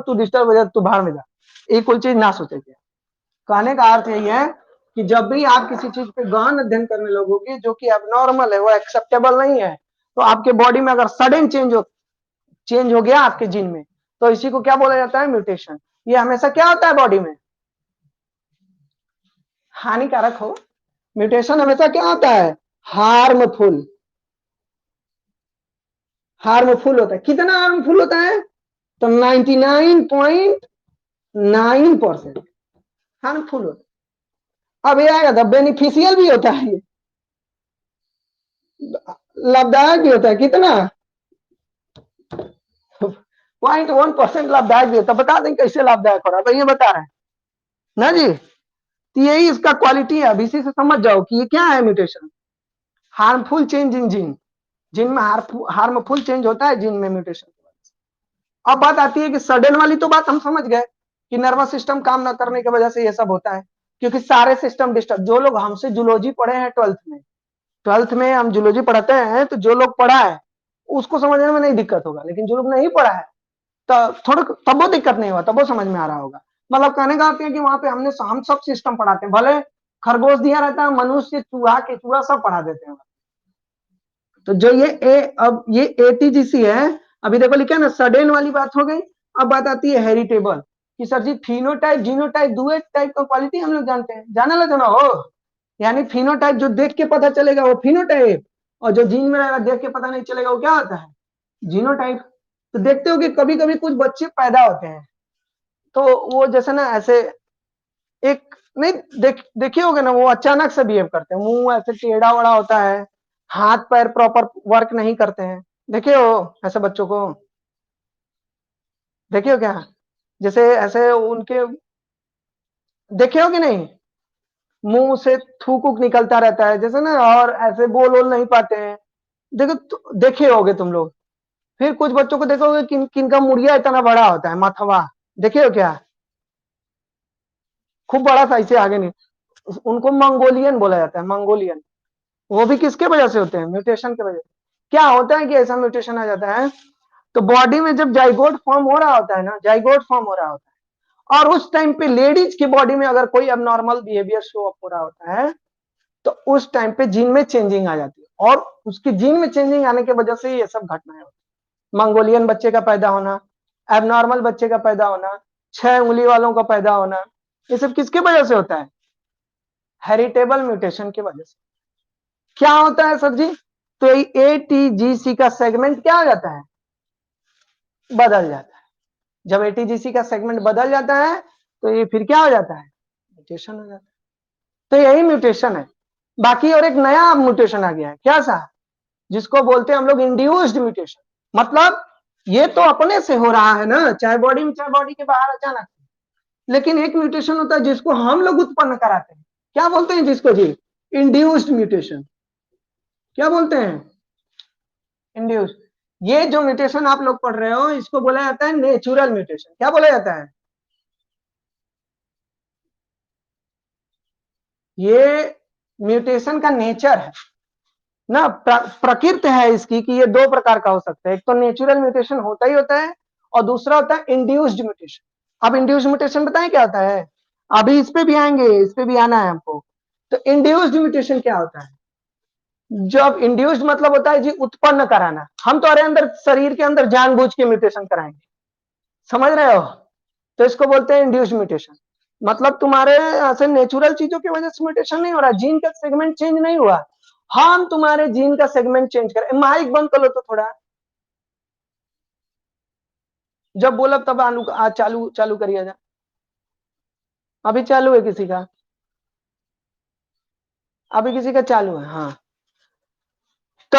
हो जाए तू बाहर में जा। एक कोई चीज ना सोचे। कहने का अर्थ यही है कि जब भी आप किसी चीज पे गहन अध्ययन करने लगोगे जो कि एबनॉर्मल है, वो एक्सेप्टेबल नहीं है, तो आपके बॉडी में अगर सडन चेंज हो गया आपके जीन में, तो इसी को क्या बोला जाता है? म्यूटेशन। ये हमेशा क्या होता है बॉडी में? हानिकारक हो। म्यूटेशन हमेशा क्या होता है? हार्मफुल। हार्मफुल होता है। कितना हार्मफुल होता है? तो 99.9% हार्मफुल होता है। अब ये आएगा था बेनिफिशियल भी होता है, ये लाभदायक भी होता है। कितना? 0.1% लाभदायक भी होता है। बता दें कैसे लाभदायक हो रहा है, तो ये बता रहे हैं ना जी। तो यही इसका क्वालिटी है। अब इसी से समझ जाओ कि ये क्या है mutation. Harmful change in gene. Gene में हार्मफुल चेंज होता है जीन में म्यूटेशन। अब बात आती है कि सडन वाली तो बात हम समझ गए कि नर्वस सिस्टम काम ना करने की वजह से ये सब होता है, क्योंकि सारे सिस्टम डिस्टर्ब। जो लोग हमसे जूलॉजी पढ़े हैं 12th में हम जूलॉजी पढ़ाते हैं, तो जो लोग पढ़ा है उसको समझने में नहीं दिक्कत होगा, लेकिन जो लोग नहीं पढ़ा है तो थोड़ा तब वो दिक्कत नहीं हुआ, तब वो समझ में आ रहा होगा। मतलब कहने का अर्थ है कि वहां पे हम सब सिस्टम पढ़ाते हैं, भले खरगोश दिया रहता है, मनुष्य, चूहा, केचुआ सब पढ़ा देते हैं। तो जो अब ये एटीजीसी है। अभी देखो लिखा है ना, सडेन वाली बात हो गई। अब बात आती है हेरिटेबल, कि सर जी फिनोटाइप जीनोटाइप दो टाइप का क्वालिटी हम लोग जानते हैं, जाना लो जाना हो। यानी फिनोटाइप जो देख के पता चलेगा वो फिनोटाइप, और जो जीन में रहेगा देख के पता नहीं चलेगा वो क्या होता है? जीनोटाइप। तो देखते हो कि कभी कभी कुछ बच्चे पैदा होते हैं तो वो जैसे ना ऐसे एक नहीं देखे होगे ना, वो अचानक से बिहेव करते हैं, मुंह ऐसे टेढ़ा वड़ा होता है, हाथ पैर प्रॉपर वर्क नहीं करते हैं। देखे हो ऐसे बच्चों को? देखे हो क्या? जैसे ऐसे उनके देखे हो कि नहीं? मुंह से थूक उक निकलता रहता है जैसे ना, और ऐसे बोल बोल नहीं पाते हैं। देखो देखे होगे तुम लोग। फिर कुछ बच्चों को देखोगे किनका मुड़िया इतना बड़ा होता है, माथवा। देखे हो क्या? खूब बड़ा सा, इसे आगे नहीं। उनको मंगोलियन बोला जाता है, मंगोलियन। वो भी किसके वजह से होते हैं? म्यूटेशन के वजह से। क्या होता है कि ऐसा म्यूटेशन आ जाता है, तो बॉडी में जब जाइगोट फॉर्म हो रहा होता है ना, जाइगोट फॉर्म हो रहा होता है, और उस टाइम पे लेडीज की बॉडी में अगर कोई अबनॉर्मल बिहेवियर शो अप हो रहा होता है, तो उस टाइम पे जीन में चेंजिंग आ जाती है, और उसकी जीन में चेंजिंग आने की वजह से ये सब घटनाएं होती। मंगोलियन बच्चे का पैदा होना, एबनॉर्मल बच्चे का पैदा होना, 6 उंगली वालों का पैदा होना, ये सब किसके वजह से होता है? हेरिटेबल म्यूटेशन की वजह से। क्या होता है सर जी? तो एटीजीसी का सेगमेंट क्या हो जाता है? बदल जाता है। जब एटीजीसी का सेगमेंट बदल जाता है तो ये फिर क्या हो जाता है? म्यूटेशन हो जाता है। तो यही म्यूटेशन है। बाकी और एक नया म्यूटेशन आ गया है, क्या सा? जिसको बोलते हैं हम लोग इंड्यूस्ड म्यूटेशन। मतलब ये तो अपने से हो रहा है ना, चाहे बॉडी में चाहे बॉडी के बाहर अचानक। लेकिन एक म्यूटेशन होता है जिसको हम लोग उत्पन्न कराते हैं। क्या बोलते हैं जिसको जी? Induced mutation. क्या बोलते हैं? इंड्यूस। ये जो म्यूटेशन आप लोग पढ़ रहे हो इसको बोला जाता है नेचुरल म्यूटेशन। क्या बोला जाता है? ये म्यूटेशन का नेचर है ना, प्रकृति है इसकी, कि ये दो प्रकार का हो सकता है। एक तो नेचुरल म्यूटेशन होता ही होता है, और दूसरा होता है इंड्यूस्ड म्यूटेशन। अब इंड्यूस्ड म्यूटेशन बताएं क्या होता है? अभी इस पे भी आएंगे, इस पे भी आना है हमको। तो इंड्यूस्ड म्यूटेशन क्या होता है? जब इंड्यूस्ड मतलब होता है जी उत्पन्न कराना। हम तुम्हारे अंदर शरीर के अंदर जानबूझ के म्यूटेशन कराएंगे, समझ रहे हो? तो इसको बोलते हैं इंड्यूस्ड म्यूटेशन। मतलब तुम्हारे ऐसे नेचुरल चीजों की वजह से म्यूटेशन नहीं हो रहा, जीन का सेगमेंट चेंज नहीं हुआ, हम तुम्हारे जीन का सेगमेंट चेंज करें। माइक बंद कर लो तो थोड़ा, जब बोला तब आज चालू चालू करिए जा। अभी चालू है किसी का? अभी किसी का चालू है? हाँ। तो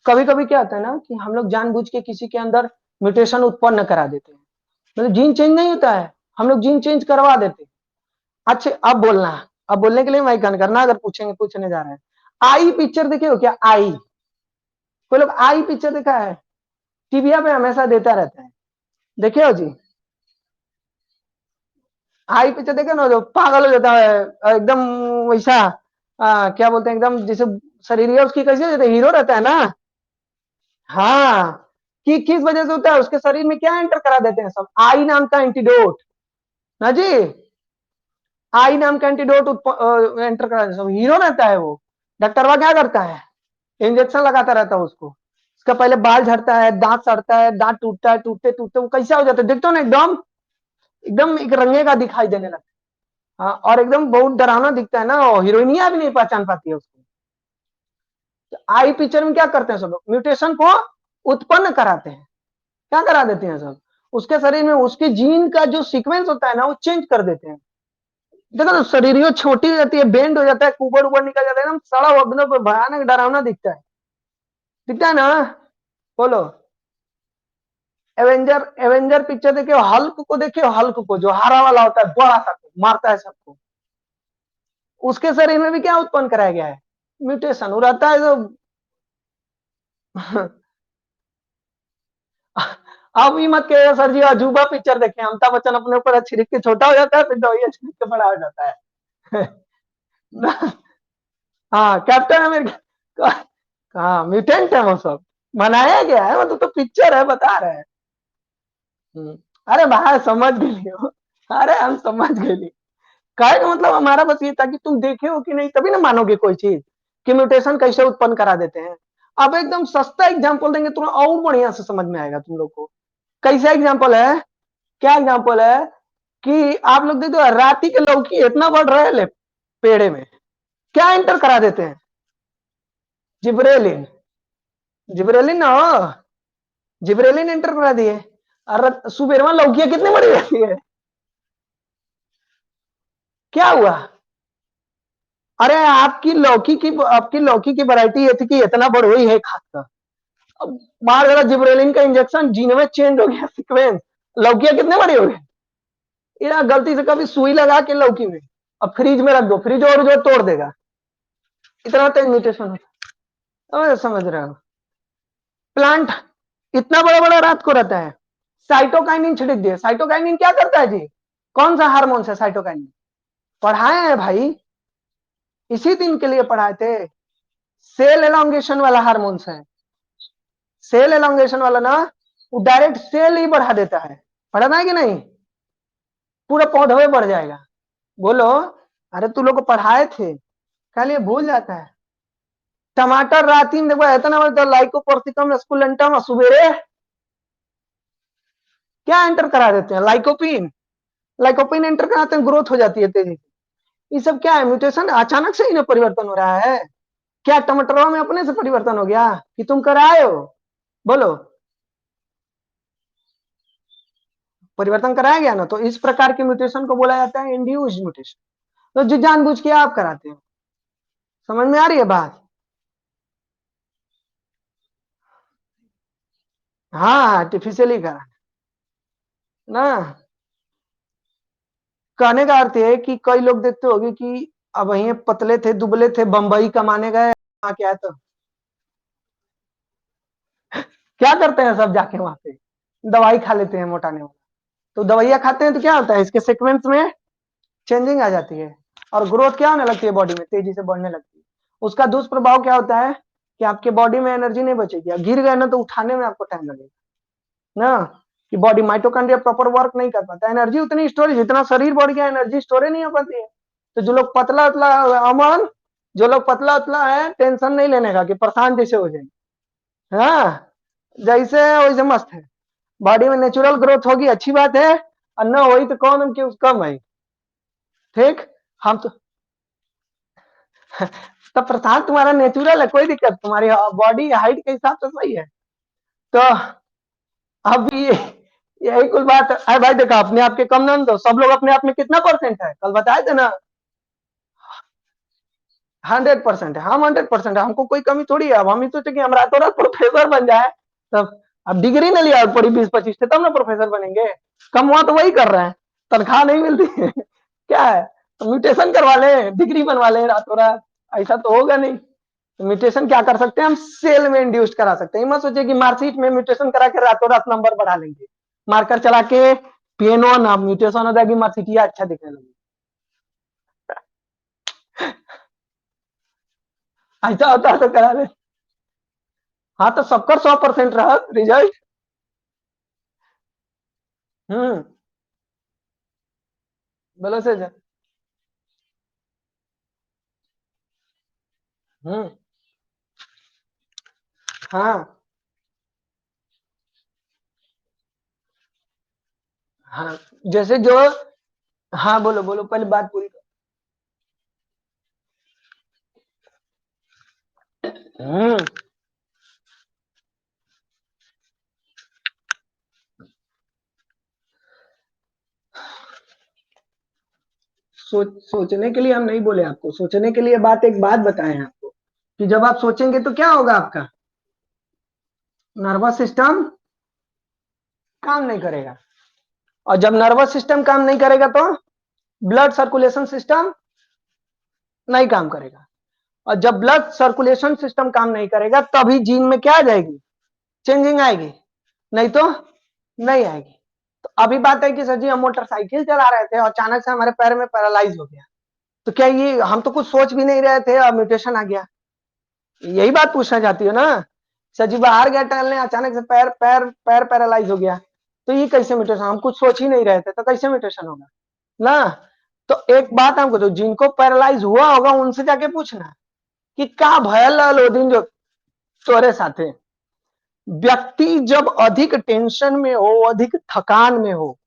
कभी कभी क्या होता है ना कि हम लोग जानबूझ के किसी के अंदर म्यूटेशन उत्पन्न करा देते हैं। मतलब जीन चेंज नहीं होता है, हम लोग जीन चेंज करवा देते हैं। अच्छा अब बोलना, अब बोलने के लिए माइक ऑन करना, अगर पूछेंगे पूछने जा रहे हैं। आई पिक्चर देखे हो क्या? आई, कोई लोग आई पिक्चर देखा है? टीविया पे हमेशा देता रहता है, देखे हो जी? आई पिक्चर देखे ना, जो पागल हो जाता है एकदम वैसा, क्या बोलते हैं एकदम जैसे शरीर उसकी कैसे हो जाता है, हीरो रहता है ना। हाँ, कि किस वजह से होता है, उसके शरीर में क्या एंटर करा देते हैं सब, आई नाम का एंटीडोट ना जी, आई नाम का एंटीडोट एंटर करा देते हैं, सब हीरो रहता है वो। डॉक्टरवा क्या करता है, इंजेक्शन लगाता रहता है उसको, उसका पहले बाल झड़ता है, दांत सड़ता है, दांत टूटता है, टूटते टूटते वो कैसा हो जाता है, देखते हो ना एकदम, एकदम एक रंगे का दिखाई देने लगता है। हाँ, और एकदम बहुत डरावना दिखता है ना, हीरोइनिया भी नहीं पहचान पाती है उसको। तो आई पिक्चर में क्या करते हैं सब लोग, म्यूटेशन को उत्पन्न कराते हैं, क्या करा देते हैं सब, उसके शरीर में उसके जीन का जो सीक्वेंस होता है ना वो चेंज कर देते हैं। देखो ना, शरीर छोटी हो जाती है, बेंड हो जाता है, कुबर उबर निकल जाता है, एकदम सड़ा हुआ एकदम भयानक डरावना दिखता है ना। बोलो, एवेंजर एवेंजर पिक्चर देखियो, हल्क को देखियो, हल्क को जो हरा वाला होता है, बड़ा सा मारता है सबको, उसके शरीर में भी क्या उत्पन्न कराया गया है, म्यूटेशन, वो रहता है जो अब ही मत कहिए सर जी, अजूबा पिक्चर देखे, अमिताभ बच्चन अपने ऊपर छिड़क के छोटा हो जाता है, फिर दवाइयां छिड़क के बड़ा हो जाता है। हाँ, कैप्टन अमेरिका, हाँ म्यूटेंट है वो सब, बनाया गया है, मतलब तो पिक्चर है, बता रहे हैं। अरे भाई समझ गए हो, अरे हम समझ गए, कहे का मतलब हमारा बस ये था कि तुम देखे हो कि नहीं, तभी ना मानोगे कोई चीज, कि म्यूटेशन कैसे उत्पन्न करा देते हैं। अब एकदम सस्ता एग्जांपल देंगे तुम्हें, और बढ़िया से समझ में आएगा तुम लोग को। कैसा एग्जांपल है, क्या एग्जांपल है, कि आप लोग देखो राती के लौकी इतना बढ़ रहा है पेड़े में, क्या एंटर करा देते हैं, जिब्रेलिन, जिब्रेलिन ना हो, जिब्रेलिन एंटर करा दिए। अरे सुबेर में लौकियां कितनी बड़ी रहती है, क्या हुआ, अरे आपकी लौकी की वैरायटी ये थी कि इतना बढ़ हुई है खासकर, अब मार जरा जिब्रेलिन का इंजेक्शन, जीन में चेंज हो गया सीक्वेंस, लौकियां कितने बड़ी हो गई, ये गलती से कभी सुई लगा के लौकी में, अब फ्रिज में रख दो, फ्रिज और जो तोड़ देगा, इतना तेज म्यूटेशन होता है, समझ रहे हो। प्लांट इतना बड़ा बड़ा रात को रहता है, साइटोकाइनिन छिड़क दिए, साइटोकाइनिन क्या करता है जी, कौन सा हार्मोन है साइटोकाइनिन, पढ़ाए हैं भाई, इसी दिन के लिए पढ़ाए थे, सेल एलोंगेशन वाला हार्मोन्स है, सेल एलोंगेशन वाला ना, वो डायरेक्ट सेल ही बढ़ा देता है, पढ़ा है कि नहीं, पूरा पौधा में बढ़ जाएगा। बोलो, अरे तू लोग को पढ़ाए थे, कल ये भूल जाता है। टमाटर राती में देखो इतना बड़ा लाइकोपर्सिकम स्कुलेंटम सुबेरे क्या एंटर करा देते हैं, लाइकोपिन, लाइकोपिन एंटर कराते हैं, ग्रोथ हो जाती है तेजी से। ये सब क्या है, म्यूटेशन अचानक से ही परिवर्तन हो रहा है, क्या टमाटरों में अपने से परिवर्तन हो गया कि तुम कराए हो, बोलो, परिवर्तन कराया गया ना, तो इस प्रकार के म्यूटेशन को बोला जाता है इंड्यूस्ड म्यूटेशन, तो जो जानबूझ के आप कराते हो, समझ में आ रही है बात, हाँ आर्टिफिशियली करा ना, कहने का अर्थ है कि कई लोग देखते होंगे कि अब वही पतले थे दुबले थे, बंबई कमाने गए, क्या तो क्या करते हैं सब जाके वहां पे, दवाई खा लेते हैं मोटाने वाला, तो दवाइयां खाते हैं तो क्या होता है, इसके सीक्वेंस में चेंजिंग आ जाती है, और ग्रोथ क्या होने लगती है, बॉडी में तेजी से बढ़ने लगती है। उसका दुष्प्रभाव क्या होता है, कि आपके बॉडी में एनर्जी नहीं बचेगी, गिर गए ना तो उठाने में आपको टाइम लगेगा ना, कि बॉडी माइटोकॉन्ड्रिया प्रॉपर वर्क नहीं कर पाता, एनर्जी उतनी स्टोरेज, जितना शरीर बढ़ गया एनर्जी स्टोरेज नहीं हो पाती है। तो जो लोग पतला उतला, अमन, जो लोग पतला उतला है, टेंशन नहीं लेने का कि परेशान जैसे हो जाएंगे, हाँ जैसे है वैसे मस्त है, बॉडी में नेचुरल ग्रोथ होगी अच्छी बात है, और ना वही तो कौन क्यों कम है, ठीक, हम तो तब प्रशांत तुम्हारा नेचुरल है, कोई दिक्कत, तुम्हारी बॉडी हाइट के हिसाब से सही है, तो अब ये यही कुल बात है भाई, देखा अपने आप के कम ना दो, सब लोग अपने आप में कितना परसेंट है, कल बताए थे ना, 100% है, हम 100% है, हमको कोई कमी थोड़ी है, अब हम ही सोचे कि हम रातों रात प्रोफेसर बन जाए, तब अब डिग्री नहीं लिया पड़ी 20-25 से, तब ना प्रोफेसर बनेंगे, कम हुआ तो वही कर रहे हैं, तनख्वाह नहीं मिलती है क्या है, तो म्यूटेशन करवा ले, डिग्री बनवा ले रातों रात, ऐसा तो होगा नहीं। तो म्यूटेशन क्या कर सकते हैं, हम सेल में इंड्यूस करा सकते हैं, मत सोचिए कि मार्कशीट में म्यूटेशन करा के रातों रात नंबर बढ़ा लेंगे, मार्कर चला के पियानो ना म्यूटेशन होता है कि मर्सिटिया अच्छा दिखने लगे। ऐसा होता है तो करा ले। हाँ तो सबका 100% रहा रिजल्ट। हम्म। बोलो से। हम्म। हाँ हाँ। जैसे जो। हाँ बोलो बोलो, पहले बात पूरी करो। सोचने के लिए हम नहीं बोले आपको, सोचने के लिए बात, एक बात बताएं आपको कि जब आप सोचेंगे तो क्या होगा, आपका नर्वस सिस्टम काम नहीं करेगा। और जब नर्वस सिस्टम काम नहीं करेगा तो ब्लड सर्कुलेशन सिस्टम नहीं काम करेगा। और जब ब्लड सर्कुलेशन सिस्टम काम नहीं करेगा तभी जीन में क्या आ जाएगी, चेंजिंग आएगी, नहीं तो नहीं आएगी। तो अभी बात है कि सर जी हम मोटरसाइकिल चला रहे थे और अचानक से हमारे पैर में पैरालाइज हो गया, तो क्या ये हम तो कुछ सोच भी नहीं रहे थे और म्यूटेशन आ गया, यही बात पूछना चाहती हो ना। सर जी बाहर गया टहलने, अचानक से पैर पैर पैर पैरालाइज हो गया, तो ये कैसे म्यूटेशन, हम कुछ सोच ही नहीं रहे थे तो कैसे म्यूटेशन होगा ना। तो एक बात हमको, तो जिनको पैरालाइज हुआ होगा उनसे जाके पूछना कि का भयल लोदिन जो तोरे साथे। व्यक्ति जब अधिक टेंशन में हो, अधिक थकान में हो,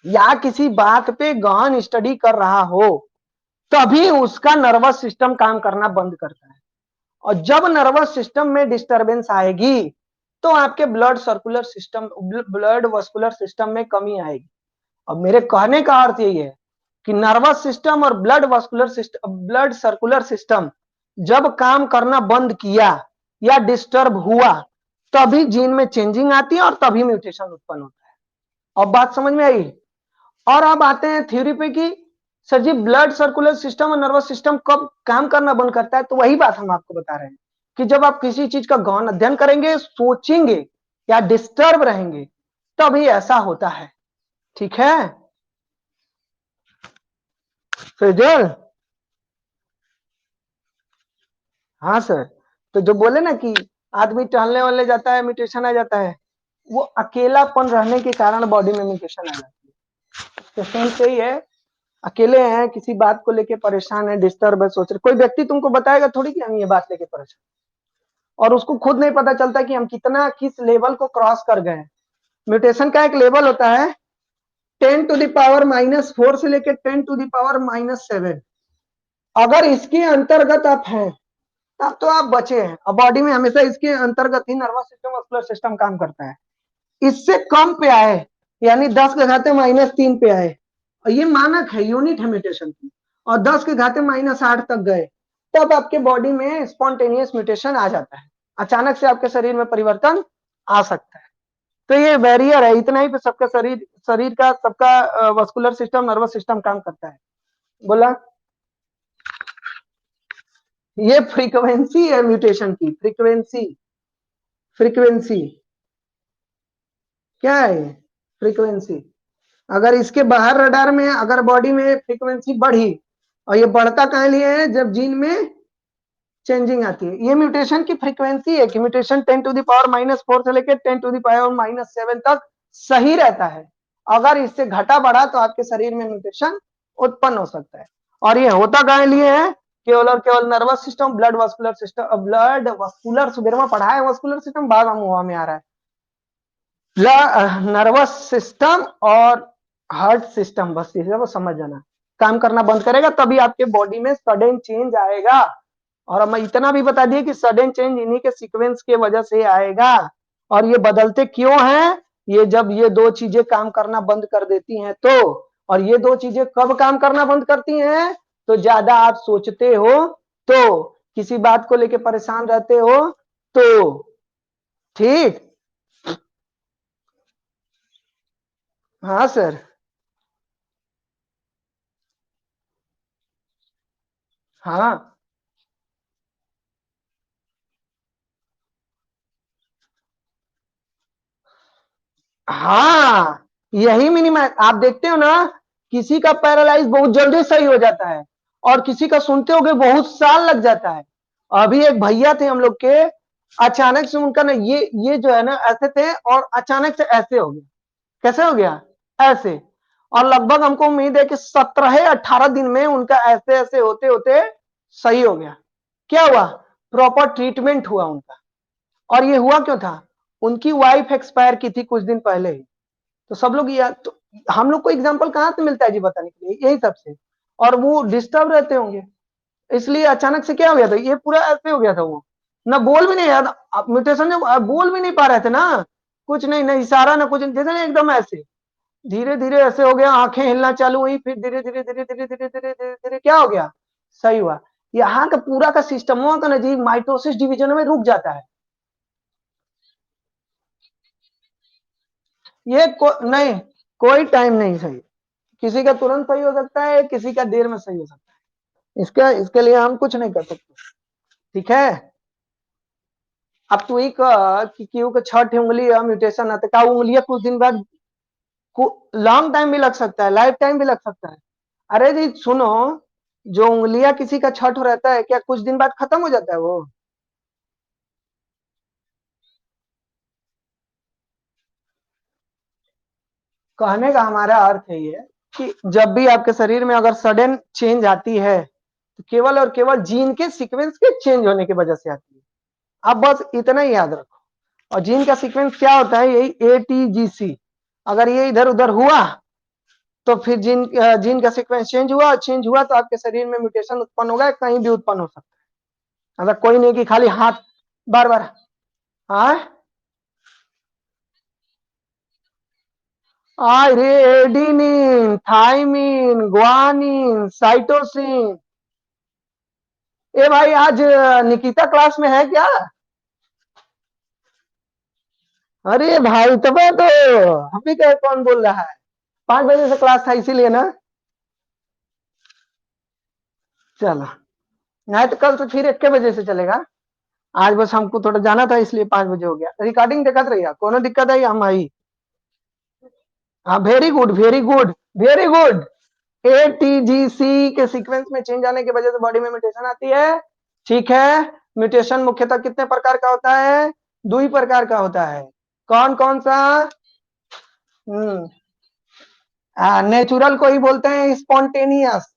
या किसी बात पे गहन स्टडी कर रहा हो, तभी उसका नर्वस सिस्टम काम करना बंद करता है। और जब नर्वस सिस्टम में डिस्टरबेंस आएगी तो आपके blood circular system, blood vascular system में कमी आएगी। अब मेरे कहने का अर्थ यही है कि नर्वस सिस्टम और blood vascular system, blood circular system जब काम करना बंद किया या डिस्टर्ब हुआ, तभी जीन में चेंजिंग आती है और तभी म्यूटेशन उत्पन्न होता है। अब बात समझ में आई। और अब आते हैं थ्योरी पे कि सर जी ब्लड सर्कुलर सिस्टम और नर्वस सिस्टम कब काम करना बंद करता है, तो वही बात हम आपको बता रहे हैं कि जब आप किसी चीज का गहन अध्ययन करेंगे, सोचेंगे या डिस्टर्ब रहेंगे, तभी ऐसा होता है। ठीक है फिर। हाँ सर। तो जो बोले ना कि आदमी टहलने वाले जाता है म्यूटेशन आ जाता है, वो अकेलापन रहने के कारण बॉडी में म्यूटेशन आ जाती है। तो सेम सही है, अकेले हैं, किसी बात को लेके परेशान है, डिस्टर्ब है, सोच रहे, कोई व्यक्ति तुमको बताएगा थोड़ी कि हम ये बात लेके परेशान, और उसको खुद नहीं पता चलता कि हम कितना किस लेवल को क्रॉस कर गए। म्यूटेशन का एक लेवल होता है 10⁻⁻⁴ से लेके 10⁻⁻7। अगर इसके अंतर्गत आप हैं तब तो आप बचे हैं, और बॉडी में हमेशा इसके अंतर्गत ही नर्वस सिस्टम मस्कुलर सिस्टम काम करता है। इससे कम पे आए, यानी 10⁻³ पे आए, और ये मानक है, यूनिट है म्यूटेशन की, और 10⁻⁸ तक गए, तब आपके बॉडी में स्पॉन्टेनियस म्यूटेशन आ जाता है, अचानक से आपके शरीर में परिवर्तन आ सकता है। तो ये बैरियर है, इतना ही पे सबका शरीर, शरीर का सबका वस्कुलर सिस्टम नर्वस सिस्टम काम करता है। बोला ये फ्रीक्वेंसी है म्यूटेशन की, फ्रीक्वेंसी, फ्रीक्वेंसी क्या है, फ्रीक्वेंसी। अगर इसके बाहर रडार में, अगर बॉडी में फ्रीक्वेंसी बढ़ी, और ये बढ़ता कहां लिए है, जब जीन में चेंजिंग आती है, ये म्यूटेशन की फ्रीक्वेंसी है कि म्यूटेशन 10⁻⁻⁴ से लेकर 10⁻⁻7 तक सही रहता है। अगर इससे घटा बढ़ा तो आपके शरीर में म्यूटेशन उत्पन्न हो सकता है। और ये होता कहां लिए है, केवल और केवल nervous system, blood vascular system, blood vascular सुबेरमा पढ़ा है, वस्कुलर सिस्टम बाद में मुंह में आ रहा है, नर्वस सिस्टम और हार्ट सिस्टम, बस ये वो समझ जाना, काम करना बंद करेगा तभी आपके बॉडी में सडन चेंज आएगा। और मैं इतना भी बता दिए कि सडन चेंज इन्हीं के सीक्वेंस के वजह से आएगा। और ये बदलते क्यों हैं, ये जब ये दो चीजें काम करना बंद कर देती हैं तो, और ये दो चीजें कब काम करना बंद करती हैं, तो ज्यादा आप सोचते हो, तो किसी बात को लेकर परेशान रहते हो, तो ठीक। हाँ सर। हाँ हाँ यही मिनिमाइज आप देखते हो ना, किसी का पैरालाइज बहुत जल्दी सही हो जाता है और किसी का सुनते होगे बहुत साल लग जाता है। अभी एक भैया थे हम लोग के, अचानक से उनका ना ये जो है ना ऐसे थे और अचानक से ऐसे हो गया। कैसे हो गया? ऐसे। और लगभग हमको उम्मीद है कि 17 18 दिन में उनका ऐसे ऐसे होते होते सही हो गया। क्या हुआ? प्रॉपर ट्रीटमेंट हुआ उनका। और ये हुआ क्यों था? उनकी वाइफ एक्सपायर की थी कुछ दिन पहले ही। तो सब लोग तो हम लोग को एग्जाम्पल कहां से मिलता है जी बताने के लिए? यही सबसे। और वो डिस्टर्ब रहते होंगे, इसलिए अचानक से क्या हो गया था, ये पूरा ऐसे हो गया था। वो ना बोल भी नहीं यार, म्यूटेशन जब बोल भी नहीं पा रहे थे ना, कुछ नहीं, ना इशारा ना कुछ, जैसे ना एकदम ऐसे धीरे धीरे ऐसे हो गया, आंखें हिलना चालू हुई, फिर धीरे धीरे धीरे धीरे धीरे धीरे धीरे धीरे क्या हो गया? सही हुआ। यहाँ का पूरा का सिस्टम का ना जी माइटोसिस डिवीजन में रुक जाता है। नहीं, कोई टाइम नहीं सही। किसी का तुरंत सही हो सकता है, किसी का देर में सही हो सकता है। इसके लिए हम कुछ नहीं कर सकते। ठीक है। अब तू ही कि क्यों के 6 उंगली म्यूटेशन आता का उंगलियां कुछ दिन बाद लॉन्ग टाइम भी लग सकता है, लाइफ टाइम भी लग सकता है। अरे जी सुनो, जो उंगलियां किसी का छठ रहता है क्या कुछ दिन बाद खत्म हो जाता है वो? कहने का हमारा अर्थ है ये कि जब भी आपके शरीर में अगर सडन चेंज आती है तो केवल और केवल जीन के सीक्वेंस के चेंज होने की वजह से आती है। आप बस इतना ही याद रखो। और जीन का सीक्वेंस क्या होता है? यही ATGC। अगर ये इधर उधर हुआ तो फिर जीन का सीक्वेंस चेंज हुआ तो आपके शरीर में म्यूटेशन उत्पन्न होगा, कहीं भी उत्पन्न हो सकता है। मतलब कोई नहीं कि खाली हाथ बार बार। हाँ, रे एडिनिन, थाइमिन, ग्वानिन, साइटोसिन। ए भाई आज निकिता क्लास में है क्या? अरे भाई तब तो हम भी कहे कौन बोल रहा है। 5 बजे से क्लास था इसीलिए ना। चलो, नहीं तो कल तो फिर 1 बजे से चलेगा। आज बस हमको थोड़ा जाना था इसलिए 5 बजे हो गया। रिकॉर्डिंग देखते रहिए, कोनो दिक्कत है हम आई। हाँ, very good very good very good. ATGC के सीक्वेंस में चेंज आने की वजह से बॉडी में म्यूटेशन आती है। ठीक है। म्यूटेशन मुख्यतः कितने प्रकार का होता है? 2 ही प्रकार का होता है। कौन कौन सा? नेचुरल को ही बोलते हैं स्पॉन्टेनियस।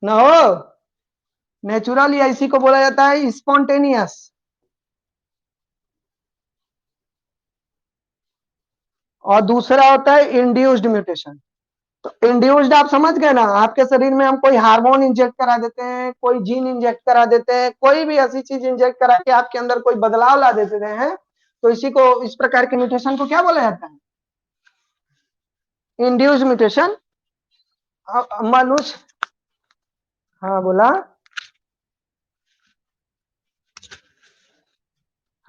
न हो, नेचुरल या इसी को बोला जाता है स्पॉन्टेनियस। और दूसरा होता है इंड्यूस्ड म्यूटेशन। तो इंड्यूस्ड आप समझ गए ना, आपके शरीर में हम कोई हार्मोन इंजेक्ट करा देते हैं, कोई जीन इंजेक्ट करा देते हैं, कोई भी ऐसी चीज इंजेक्ट करा के आपके अंदर कोई बदलाव ला देते हैं, तो इसी को, इस प्रकार के म्यूटेशन को क्या बोला जाता है? Induced mutation. मनुष्य। हाँ बोला।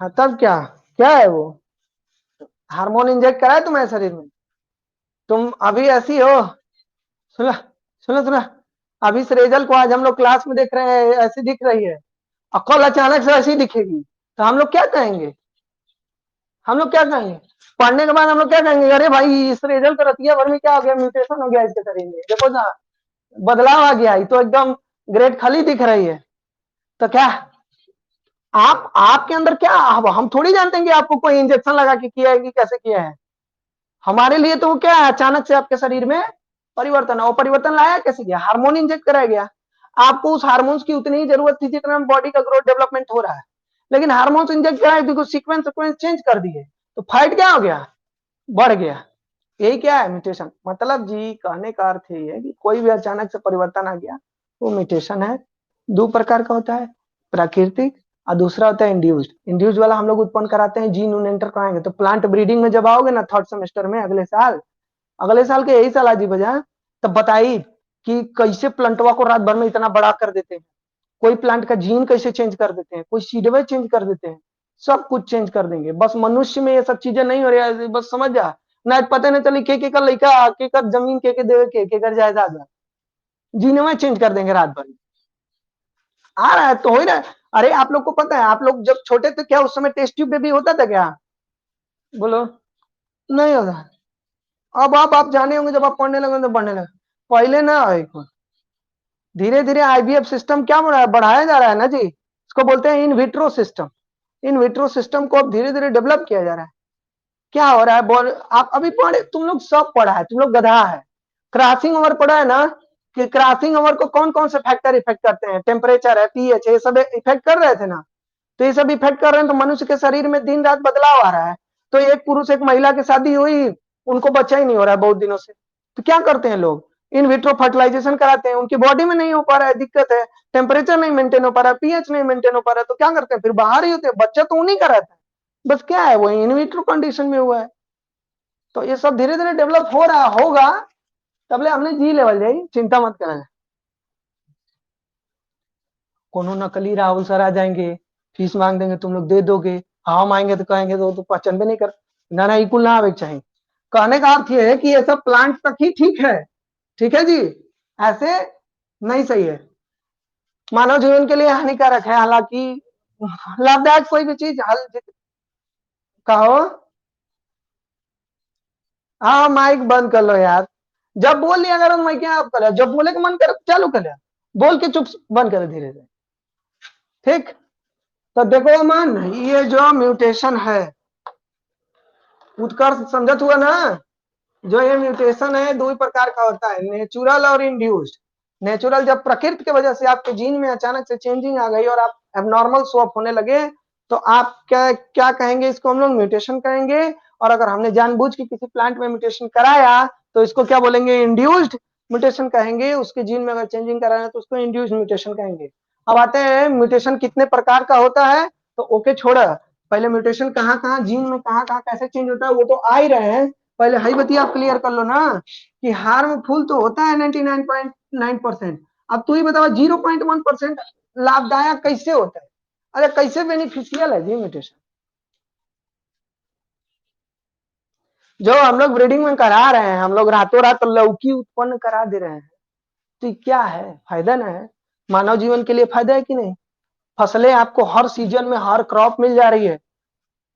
हाँ तब क्या, क्या है वो? हार्मोन इंजेक्ट करा है तुम्हारे शरीर में? तुम अभी ऐसी हो। सुना, सुना सुना। अभी सरेजल को आज हम लोग क्लास में देख रहे हैं, ऐसी दिख रही है, और कल अचानक से ऐसी दिखेगी, तो हम लोग क्या कहेंगे? हम लोग क्या कहेंगे? पढ़ने के बाद हम लोग क्या कहेंगे? अरे भाई इस रिजल्ट तो रतिया भर में क्या हो गया, म्यूटेशन हो गया इसके शरीर में, देखो ना बदलाव आ गया, ये तो एकदम ग्रेड खाली दिख रही है। तो क्या आप आपके अंदर क्या, अब हम थोड़ी जानते हैं कि आपको कोई इंजेक्शन लगा के किया है कि कैसे किया है। हमारे लिए तो वो क्या है, अचानक से आपके शरीर में परिवर्तन है। वो परिवर्तन लाया कैसे गया? हार्मोन इंजेक्ट कराया गया। आपको उस हार्मोन्स की उतनी ही जरूरत थी जितना बॉडी का ग्रोथ डेवलपमेंट हो रहा है, लेकिन हार्मोन्स इंजेक्ट कराए तो सीक्वेंस सीक्वेंस चेंज कर दिए, तो फाइट क्या हो गया? बढ़ गया। यही क्या है म्यूटेशन। मतलब जी कहने का अर्थ ये है कि कोई भी अचानक से परिवर्तन आ गया वो म्यूटेशन है। 2 प्रकार का होता है, प्राकृतिक और दूसरा होता है इंड्यूस्ड। इंड्यूस्ड वाला हम लोग उत्पन्न कराते हैं, जीन उन एंटर कराएंगे। तो प्लांट ब्रीडिंग में जब आओगे ना 3rd सेमेस्टर में अगले साल के यही साल आजी बजा, तब बताइए कि कैसे प्लांटवा को रात भर में इतना बड़ा कर देते हैं, कोई प्लांट का जीन कैसे चेंज कर देते हैं, कोई सीडवे चेंज कर देते हैं, सब कुछ चेंज कर देंगे। बस मनुष्य में ये सब चीजें नहीं हो रही है, बस समझ जा ना, पता नहीं चली के का लड़का के कर जमीन के देवे के कर जायदाद जीन में चेंज कर देंगे रात भर में। आ रहा है तो हो ही रहा है। अरे आप लोग को पता है, आप लोग जब छोटे थे क्या उस समय टेस्ट ट्यूब बेबी होता था क्या? बोलो। नहीं होता। अब आप जाने होंगे, जब आप पढ़ने लगे तो बढ़ने लगे, पहले ना धीरे धीरे आईवीएफ सिस्टम क्या बढ़ाया जा रहा है ना जी, इसको बोलते हैं in vitro system. In vitro system को अब धीरे धीरे डेवलप किया जा रहा है। क्या हो रहा है बोल, आप अभी पढ़े, तुम लोग सब पढ़ा है, तुम लोग गधा है। क्रॉसिंग ओवर पढ़ा है ना, कि क्रॉसिंग ओवर को कौन कौन से फैक्टर इफेक्ट करते हैं, टेम्परेचर है, पीएच है, ये सब इफेक्ट कर रहे थे ना। तो ये सब इफेक्ट कर रहे हैं, तो मनुष्य के शरीर में दिन रात बदलाव आ रहा है। तो एक पुरुष एक महिला की शादी हुई, उनको बच्चा ही नहीं हो रहा है बहुत दिनों से। तो क्या करते हैं लोग, इन विट्रो फर्टिलाइजेशन कराते हैं, उनकी बॉडी में नहीं हो पा रहा है, दिक्कत है, टेम्परेचर नहीं मेंटेन हो पा रहा है, पीएच नहीं मेंटेन हो पा रहा है, तो क्या करते हैं, फिर बाहर ही होते हैं, बच्चा तो उन्हीं का रहता है। बस क्या है, वो इन विट्रो कंडीशन में हुआ है। तो ये सब धीरे धीरे डेवलप हो रहा होगा, तबले हमने जी लेवल जाई, चिंता मत करना। कोनो नकली राहुल सर आ जाएंगे, फीस मांग देंगे, तुम लोग दे दोगे, हम आएंगे तो कहेंगे तो पहचान भी नहीं कर, ना ना इकुल ना आवे चाहिए। कहने का अर्थ ये है कि ये सब प्लांट तक ही ठीक है, ठीक है जी, ऐसे नहीं सही है, मानव जीवन के लिए हानिकारक है। हालांकि लाभदायक कोई भी चीज हल कहो। हाँ माइक बंद कर लो यार, जब बोल लिया करो मैं क्या आप कर, जब बोले का मन करे चालू कर लिया, बोल के चुप बंद करे धीरे से, ठीक। तो देखो अमन, ये जो म्यूटेशन है, उत्कर्ष समझत हुआ ना, जो ये म्यूटेशन है दो ही प्रकार का होता है, नेचुरल और इंड्यूस्ड। नेचुरल जब प्रकृति की वजह से आपके जीन में अचानक से चेंजिंग आ गई और आप एबनॉर्मल स्वैप होने लगे, तो आप क्या क्या कहेंगे, इसको हम लोग म्यूटेशन कहेंगे। और अगर हमने जानबूझ के किसी प्लांट में म्यूटेशन कराया तो इसको क्या बोलेंगे, इंड्यूस्ड म्यूटेशन कहेंगे। उसके जीन में अगर चेंजिंग कराना तो उसको इंड्यूस्ड म्यूटेशन कहेंगे। अब आते हैं म्यूटेशन कितने प्रकार का होता है, तो ओके छोड़ा, पहले म्यूटेशन कहाँ कहाँ जीन में कहाँ कहाँ कैसे चेंज होता है वो तो आ ही रहे हैं, पहले हई बतिया आप क्लियर कर लो ना, कि हार्मफुल तो होता है 99.9%। अब तू ही बताओ 0.1% लाभदायक कैसे होता है, अरे कैसे बेनिफिशियल है जी म्यूटेशन, जो हम लोग ब्रीडिंग में करा रहे हैं, हम लोग रातों रात लौकी उत्पन्न करा दे रहे हैं, तो क्या है, फायदा ना है, मानव जीवन के लिए फायदा है कि नहीं। फसलें आपको हर सीजन में हर क्रॉप मिल जा रही है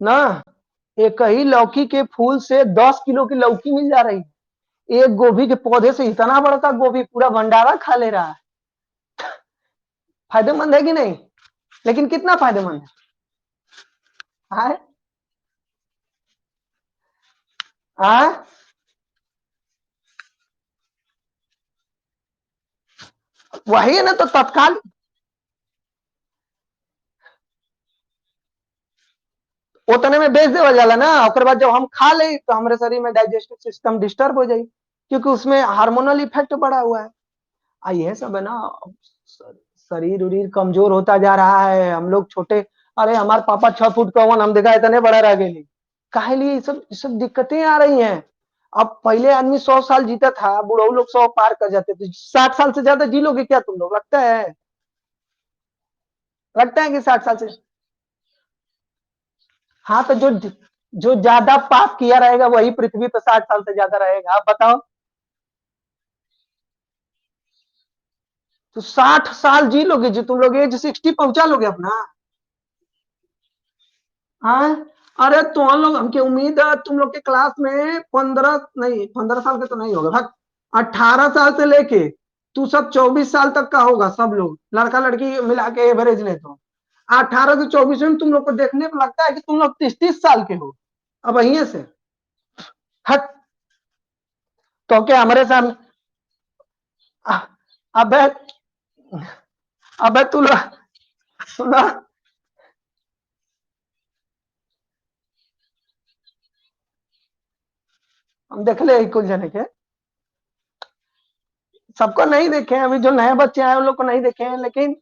ना, एक ही लौकी के फूल से 10 किलो की लौकी मिल जा रही है, एक गोभी के पौधे से इतना बड़का गोभी पूरा भंडारा खा ले रहा है। फायदेमंद है कि नहीं, लेकिन कितना फायदेमंद है, आए? वही है ना, तो तत्काल उतने में बेच देवल जाला ना, ओकर बाद जब हम खा ले तो हमारे शरीर में डाइजेस्टिव सिस्टम डिस्टर्ब हो जाए, क्योंकि उसमें हार्मोनल इफेक्ट बढ़ा हुआ है। ये सब है ना, शरीर उरीर कमजोर होता जा रहा है, हम लोग छोटे, अरे हमारे पापा 6 फुट का वन, हम देखा इतने बड़ा रह गए, काहे लिए ये सब दिक्कतें आ रही हैं। अब पहले आदमी 100 साल जीता था, बुढ़ऊ लोग 100 पार कर जाते थे, 60 साल से ज्यादा जी लोगे क्या तुम लोग, लगता है, लगता है कि 60 साल से। हाँ तो जो जो ज्यादा पाप किया रहेगा वही पृथ्वी पर 60 साल से ज्यादा रहेगा, आप बताओ। तो 60 साल जी लोगे, जो तुम लोग एज 60 पहुंचा लोगे अपना। हाँ, अरे तुम लोग, हमके उम्मीद है तुम लोग के क्लास में 15 नहीं, 15 साल के तो नहीं होगा भाग, 18 साल से लेके तू सब 24 साल तक का होगा, सब लोग लड़का लड़की मिला के एवरेज ले तो 18 से 24 में तुम लोग को देखने को लगता है कि तुम लोग 30-30 साल के हो। अब यहीं से हट, तो क्या हमारे सामने, अबे, अबे तू लोग सुना, हम देख ले कुछ जने के, सबको नहीं देखे हैं, अभी जो नए बच्चे आए उन लोग को नहीं देखे हैं, लेकिन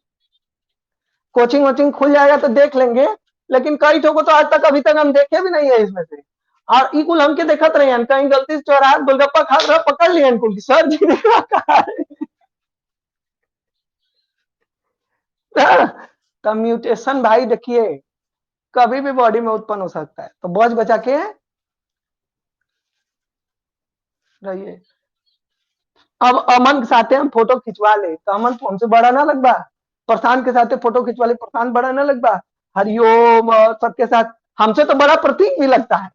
कोचिंग वोचिंग खुल जाएगा तो देख लेंगे। लेकिन कई ठोको तो आज तक अभी तक हम देखे भी नहीं है इसमें से, और इकुल हमके देखत रहे हैं, कहीं गलती से चौराहा गोलगप्पा खा रहा पकड़ लिए इनको, सर जी ने कहा तो म्यूटेशन भाई देखिए कभी भी बॉडी में उत्पन्न हो सकता है, तो बच बचा के रहिए। अब अमन के साथ हम फोटो खिंचवा ले तो अमन तो हमसे बड़ा ना लगवा, प्रशांत के साथ फोटो खिंचवा ले, प्रशांत बड़ा ना लगवा, हरिओम और सबके साथ हमसे तो बड़ा प्रतीक भी लगता है।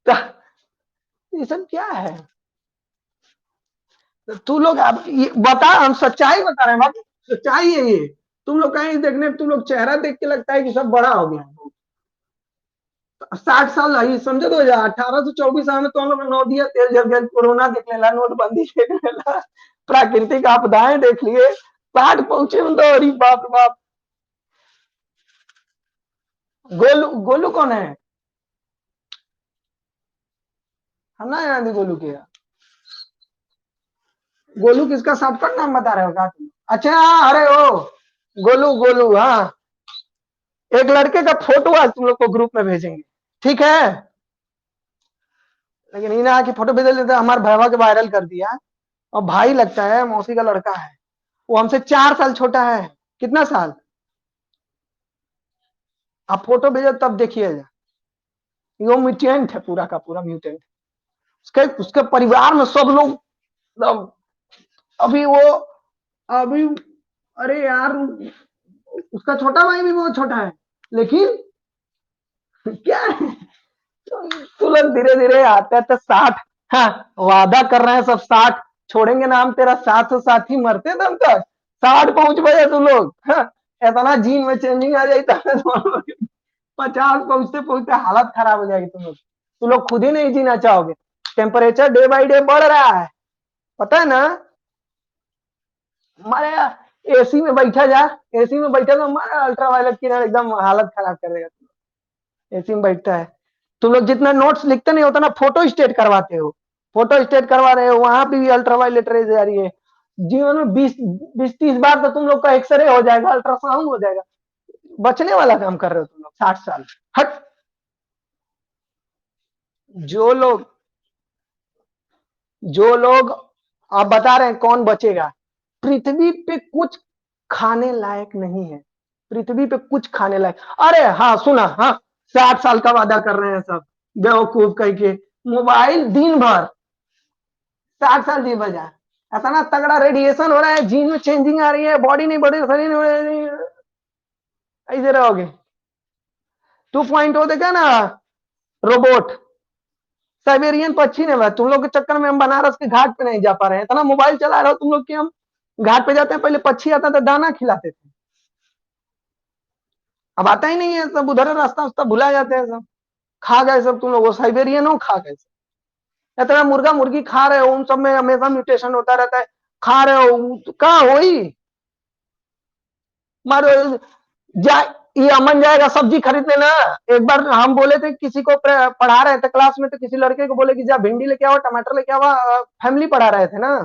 तो ये सब क्या है? तो तू लोग अब बता, हम सच्चाई बता रहे हैं बाकी, सच्चाई है ये। तुम लोग कहीं देखने, तुम लोग चेहरा देख के लगता है कि सब बड़ा हो गया। 60 साल आई समझे, 2018 से 24 साल में तो हम लोग ने नौ दिया तेल जब गया, कोरोना देख लेला, नोटबंदी देख लेला, प्राकृतिक आपदाएं देख लिए, 60 पहुंचे में तो, अरे बाप रे बाप। गोलू, गोलू कौन है? हम ना याद गोलू के। गोलू किसका शॉर्टकट नाम बता रहे हो क्या तुम? अच्छा हाँ, अरे ओ गोलू, गोलू हाँ। एक लड़के का फोटो आज तुम लोग को ग्रुप में भेजेंगे, ठीक है? लेकिन इन्हें आके फोटो भेज देते, हमारे भैया के वायरल कर दिया। और भाई लगता है, मौसी का लड़का है, वो हमसे 4 साल छोटा है। कितना साल? आप फोटो भेजो तब देखिएगा। वो म्यूटेंट है, पूरा का पूरा म्यूटेंट। उसके उसके परिवार में सब लोग मतलब, अभी वो, अभी, अरे यार, उसका छोटा भाई भी बहुत छोटा है, लेकिन क्या है, तू लोग धीरे धीरे आते हैं तो 60। हाँ, वादा कर रहे हैं सब 60 छोड़ेंगे ना हम तेरा, साथ साथ ही मरते दम तक। 60 पहुंच गए तू लोग, हाँ, इतना जीन में चेंजिंग आ जाए तो 50 पहुंचते पहुंचते हालत खराब हो जाएगी तुम लोग खुद ही नहीं जीना चाहोगे। टेम्परेचर डे बाई डे बढ़ रहा है, पता है ना? हमारे एसी में बैठा जा, एसी में बैठा तो हमारा अल्ट्रावायलेट किरण एकदम हालत खराब कर देगा। एसी में बैठता है, तुम लोग जितना नोट्स लिखते नहीं होता ना, फोटो स्टेट करवाते हो, फोटो स्टेट करवा रहे हो, वहां भी अल्ट्रावायलेट रेज आ रही है। जीवन में 20-30 बार तो तुम लोग का एक्सरे हो जाएगा, अल्ट्रासाउंड हो जाएगा। बचने वाला काम कर रहे हो तुम लोग 60 साल। हट। जो लोग, जो लोग आप बता रहे हैं कौन बचेगा, पृथ्वी पे कुछ खाने लायक नहीं है, पृथ्वी पे कुछ खाने लायक। अरे हाँ सुना, हाँ, 60 साल का वादा कर रहे हैं सब बेवकूफ कह के। मोबाइल दिन भर, 60 साल जी बजा, इतना तगड़ा रेडिएशन हो रहा है, जीन में चेंजिंग आ रही है, बॉडी नहीं बढ़ी, शरीर नहीं बढ़ रही, ऐसे रहोगे। 2.0 देखा ना, रोबोट, साइबेरियन पक्षी ने, तुम लोग के चक्कर में हम बनारस के घाट पे नहीं जा पा रहे हैं, इतना मोबाइल चला रहे हो तुम लोग कि हम घाट पे जाते हैं, पहले पक्षी आता था दाना खिलाते थे, अब आता ही नहीं है, सब उधर रास्ता उस्ता भुला जाते हैं सब। खा गए सब तुम लोग, वो साइबेरियन हो खा गए सब। इतना मुर्गा मुर्गी खा रहे हो, उन सब में हमेशा म्यूटेशन होता रहता है, खा रहे हो कहाँ हो ही। मारो जा, ये अमन जाएगा सब्जी खरीदने ना। एक बार हम बोले थे किसी को, पढ़ा रहे थे क्लास में, तो किसी लड़के को बोले कि जा भिंडी लेके आओ, टमाटर लेके आओ, फैमिली पढ़ा रहे थे ना,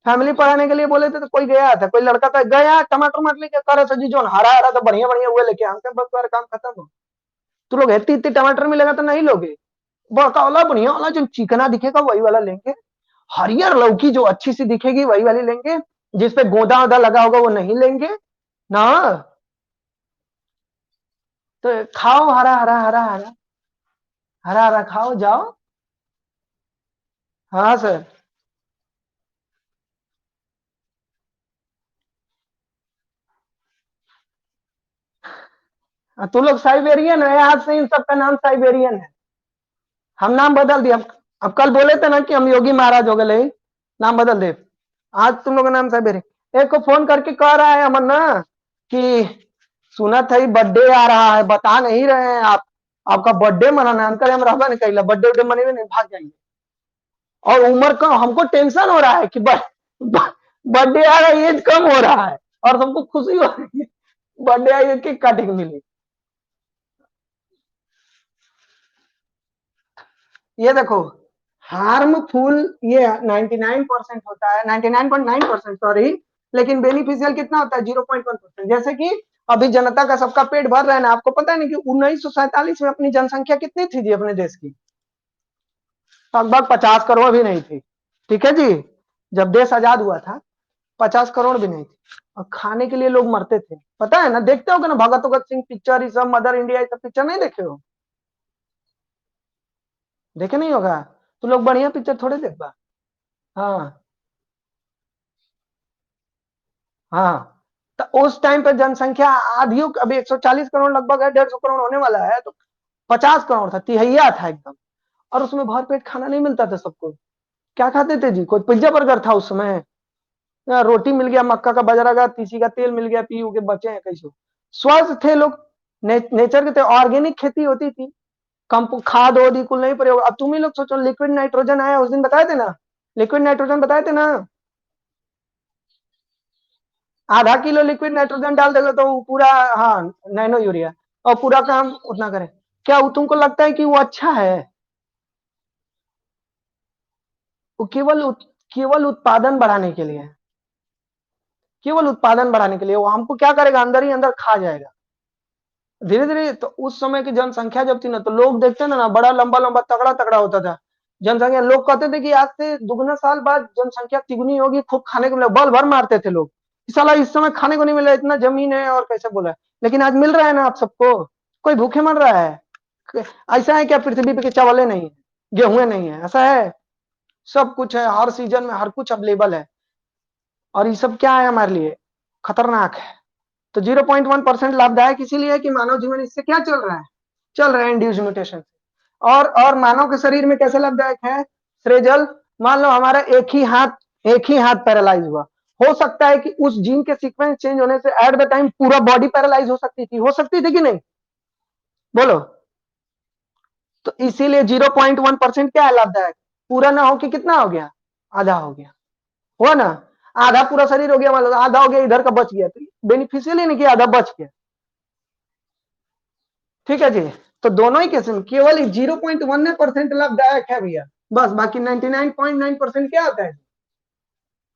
फैमिली पढ़ाने के लिए बोले थे, तो कोई गया था, कोई लड़का था गया, टमाटर मटर लेके करे सब्जी जो हरा हरा तो बढ़िया बढ़िया हुए लेके आते, बस तुम्हारा काम खत्म हो। तू लोग इतनी इतनी टमाटर मिलेगा तो नहीं लोगे, बड़का वाला बढ़िया वाला जो चिकना दिखेगा वही वाला लेंगे, हरियर लौकी जो अच्छी सी दिखेगी वही वाली लेंगे, जिसपे गोदा वोदा लगा होगा वो नहीं लेंगे ना। तो खाओ हरा हरा हरा हरा, हरा हरा खाओ जाओ। हाँ सर। तू लोग साइबेरियन है, आज से इन सबका नाम साइबेरियन है, हम नाम बदल दिया। अब कल बोले थे ना कि हम योगी महाराज हो गए, नाम बदल दे। आज तुम लोग का नाम साइबेरियन। एक को फोन करके कह रहा है अमन ना कि सुना था ही बर्थडे आ रहा है, बता नहीं रहे हैं आप, आपका बर्थडे मनाना है। अंकल हम रहबा नहीं कहिला, बर्थडे उड्डे मनेबे नहीं, भाग जाएंगे। और उम्र का हमको टेंशन हो रहा है कि बर्थडे आ रहा है, एज कम हो रहा है, और सबको खुशी हो रही है, बर्थडे आई केक काटे के मिली। ये देखो, हार्मफुल ये 99% होता है, 99.9% सॉरी, लेकिन बेनिफिशियल कितना होता है? 0.1%। जैसे कि अभी जनता का सबका पेट भर रहा है ना, आपको पता नहीं कि 1947 में अपनी जनसंख्या कितनी थी जी अपने देश की? लगभग 50 करोड़ भी नहीं थी, ठीक है जी, जब देश आजाद हुआ था, 50 करोड़ भी नहीं थी। और खाने के लिए लोग मरते थे, पता है ना, देखते हो ना भगत भगत सिंह पिक्चर, ये सब मदर इंडिया, ये सब पिक्चर नहीं देखे हो? देखे नहीं होगा तो लोग बढ़िया पिक्चर थोड़े देख पा। हाँ हाँ, तो उस टाइम पे जनसंख्या आधी, अभी 140 करोड़ लगभग है, 150 करोड़ होने वाला है, तो 50 करोड़ था, तिहैया था एकदम। और उसमें भर पेट खाना नहीं मिलता था सबको। क्या खाते थे जी? कोई पिज्जा बर्गर था उस समय? रोटी मिल गया, मक्का का बाजरा का, तीसी का तेल मिल गया, पी के बचे हैं कैसे? स्वस्थ थे लोग, नेचर के थे, ऑर्गेनिक खेती होती थी, कम खाद वाद कुल नहीं प्रयोग। अब तुम ही लोग सोचो, लिक्विड नाइट्रोजन आया उस दिन, बताए थे ना? लिक्विड नाइट्रोजन बताए थे ना? आधा किलो लिक्विड नाइट्रोजन डाल देगा तो वो पूरा, हाँ, नैनो यूरिया, और पूरा काम उतना करे। क्या वो तुमको लगता है कि वो अच्छा है? वो केवल उत्पादन बढ़ाने के लिए है, केवल उत्पादन बढ़ाने के लिए। वो हमको क्या करेगा? अंदर ही अंदर खा जाएगा धीरे धीरे। तो उस समय की जनसंख्या जब थी ना, तो लोग देखते ना बड़ा लंबा लंबा तगड़ा तगड़ा होता था जनसंख्या। लोग कहते थे कि आज से दुगना साल बाद जनसंख्या तिगुनी होगी, खूब खाने को मिलेगा, बल भर मारते थे लोग। साला इस समय खाने को नहीं मिला, इतना जमीन है और कैसे बोला। लेकिन आज मिल रहा है ना आप सबको, कोई भूखे मर रहा है? ऐसा है क्या पृथ्वी पे के चावले नहीं है, गेहूं नहीं है? ऐसा है? सब कुछ है, हर सीजन में हर कुछ अवेलेबल है। और ये सब क्या है हमारे लिए? खतरनाक है। तो 0.1% लाभदायक इसीलिए है कि मानव जीवन इससे क्या चल रहा है? चल रहा है इंड्यूस म्यूटेशन से। और मानव के शरीर में कैसे लाभदायक है? सृजल, मान लो हमारा एक ही हाथ पैरालाइज हुआ, हो सकता है कि उस जीन के सीक्वेंस चेंज होने से एट द टाइम पूरा बॉडी पैरालाइज हो सकती थी कि नहीं? बोलो। तो इसीलिए 0.1% क्या है लाभदायक? पूरा ना हो कि कितना हो गया? आधा हो गया, हुआ ना? आधा पूरा शरीर हो गया, मतलब आधा हो गया, इधर का बच गया, तो बेनिफिशियल ही नहीं कि आधा बच गया। ठीक है जी। तो दोनों ही केस में केवल 0.1% लाभदायक है भैया, बस। बाकी 99.9% क्या होता है?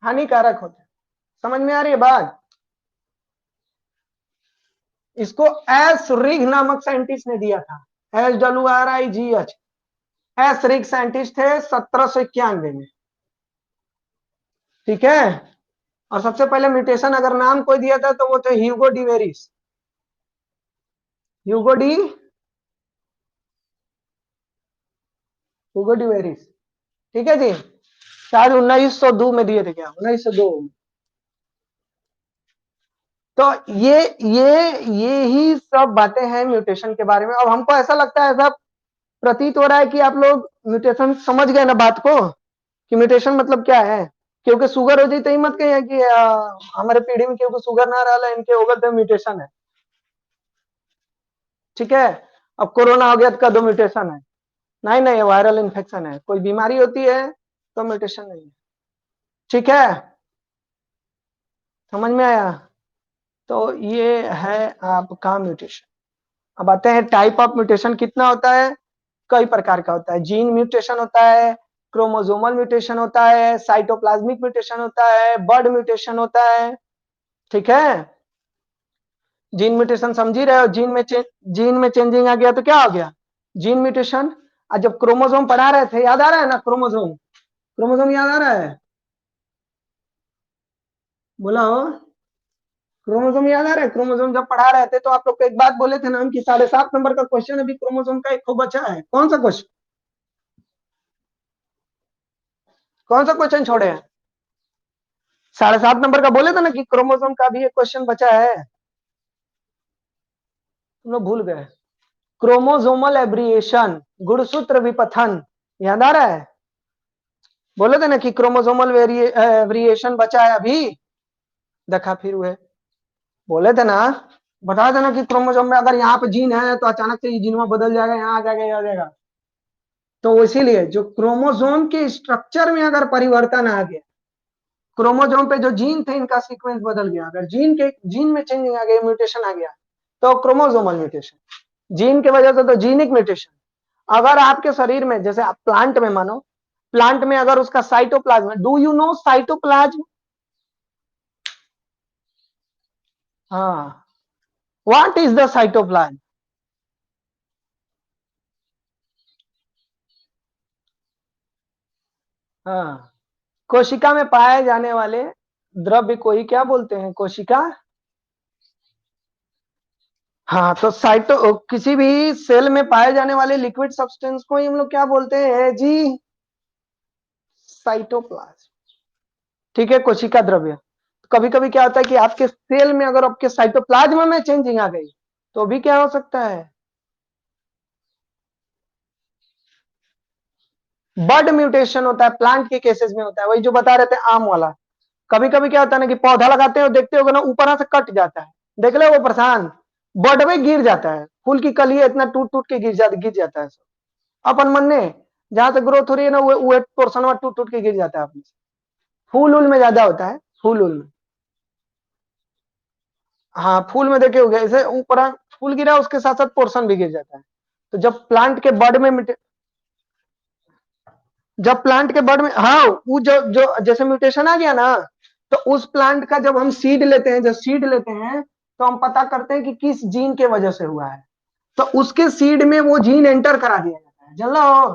हानिकारक होता है। समझ में आ रही है बात? इसको एस रिग नामक साइंटिस्ट ने दिया था, SWRIGH। एस रिग साइंटिस्ट थे 1791 में। ठीक है। और सबसे पहले म्यूटेशन अगर नाम कोई दिया था तो वो थे ह्यूगो डिवेरिस। ह्यूगो डी ह्यूगो डिवेरिस। ठीक है जी। शायद 1902 में दिए थे, क्या 1902? तो ये ही सब बातें हैं म्यूटेशन के बारे में। अब हमको ऐसा लगता है, ऐसा प्रतीत हो रहा है कि आप लोग म्यूटेशन समझ गए ना बात को, कि म्यूटेशन मतलब क्या है। क्योंकि शुगर हो जाए तो ही मत कहिए कि हमारे पीढ़ी में क्योंकि शुगर ना रहा इनके होगा तो म्यूटेशन है। ठीक है। अब कोरोना हो गया तो दो म्यूटेशन है? नहीं नहीं, वायरल इन्फेक्शन है, कोई बीमारी होती है तो म्यूटेशन नहीं है। ठीक है, समझ में आया? तो ये है आपका म्यूटेशन। अब आते हैं टाइप ऑफ म्यूटेशन कितना होता है। कई प्रकार का होता है। जीन म्यूटेशन होता है, क्रोमोसोमल म्यूटेशन होता है, साइटोप्लाज्मिक म्यूटेशन होता है, बर्ड म्यूटेशन होता है। ठीक है। जीन म्यूटेशन समझ ही रहे हो, जीन में चेंजिंग आ गया तो क्या हो गया? Gene mutation. आज जब क्रोमोसोम पढ़ा रहे थे, याद आ रहा है ना? क्रोमोसोम, क्रोमोसोम याद आ रहा है? बोला हो। क्रोमोसोम याद आ रहा है? क्रोमोसोम जब पढ़ा रहे थे तो आप लोग को एक बात बोले थे ना हम, कि 7.5 नंबर का क्वेश्चन अभी क्रोमोसोम का एक खूब अच्छा है। कौन सा क्वेश्चन? कौन सा क्वेश्चन छोड़े हैं? 7.5 नंबर का बोले थे ना कि क्रोमोसोम का भी एक क्वेश्चन बचा है, तुम लोग भूल गए। क्रोमोसोमल एब्रिएशन, गुणसूत्र विपथन, याद आ रहा है? बोले थे ना कि क्रोमोसोमल वेरिएशन बचा है अभी, देखा फिर हुए। बोले थे ना, बता देना कि क्रोमोसोम में अगर यहाँ पे जीन है तो अचानक से ये जीन में बदल जाएगा, यहाँ आ जाएगा, यहाँ आ जाएगा। तो इसीलिए जो क्रोमोसोम के स्ट्रक्चर में अगर परिवर्तन आ गया, क्रोमोसोम पे जो जीन थे इनका सीक्वेंस बदल गया, अगर जीन में चेंजिंग आ गया, म्यूटेशन आ गया, तो क्रोमोसोमल म्यूटेशन। जीन की वजह से तो जीनिक म्यूटेशन। अगर आपके शरीर में, जैसे आप प्लांट में मानो, प्लांट में अगर उसका cytoplasm, do you know cytoplasm? हाँ, व्हाट इज द साइटोप्लाज्म? हाँ, कोशिका में पाए जाने वाले द्रव्य को ही क्या बोलते हैं? कोशिका। हाँ, तो किसी भी सेल में पाए जाने वाले लिक्विड सब्सटेंस को ही हम लोग क्या बोलते हैं जी? साइटोप्लाज्म। ठीक है, कोशिका द्रव्य। कभी कभी क्या होता है कि आपके सेल में अगर आपके साइटोप्लाज्म में चेंजिंग आ गई तो भी क्या हो सकता है? बर्ड म्यूटेशन होता है, प्लांट के केसेस में होता है, वही जो बता रहे थे आम वाला। कभी कभी क्या होता है ना कि पौधा लगाते हो, देखते हो ना ऊपर से कट जाता है, देख ले वो प्रशांत, बर्ड में गिर जाता है, फूल की कली इतना टूट टूट के गिर जाता है। अपन मन ने जहां से ग्रोथ हो रही है ना वो पोर्शन में टूट टूट के गिर जाता है अपने से। फूल उल में ज्यादा होता है, फूल उल में। हाँ फूल में देखे हो गया, ऐसे ऊपर फूल गिरा उसके साथ साथ पोर्शन भी गिर जाता है। तो जब प्लांट के बड में जब प्लांट के बड में, हाँ वो जो जो जैसे म्यूटेशन आ गया ना, तो उस प्लांट का जब हम सीड लेते हैं, जब सीड लेते हैं तो हम पता करते हैं कि किस जीन के वजह से हुआ है। तो उसके सीड में वो जीन एंटर करा दिया जाता है, जानला हो।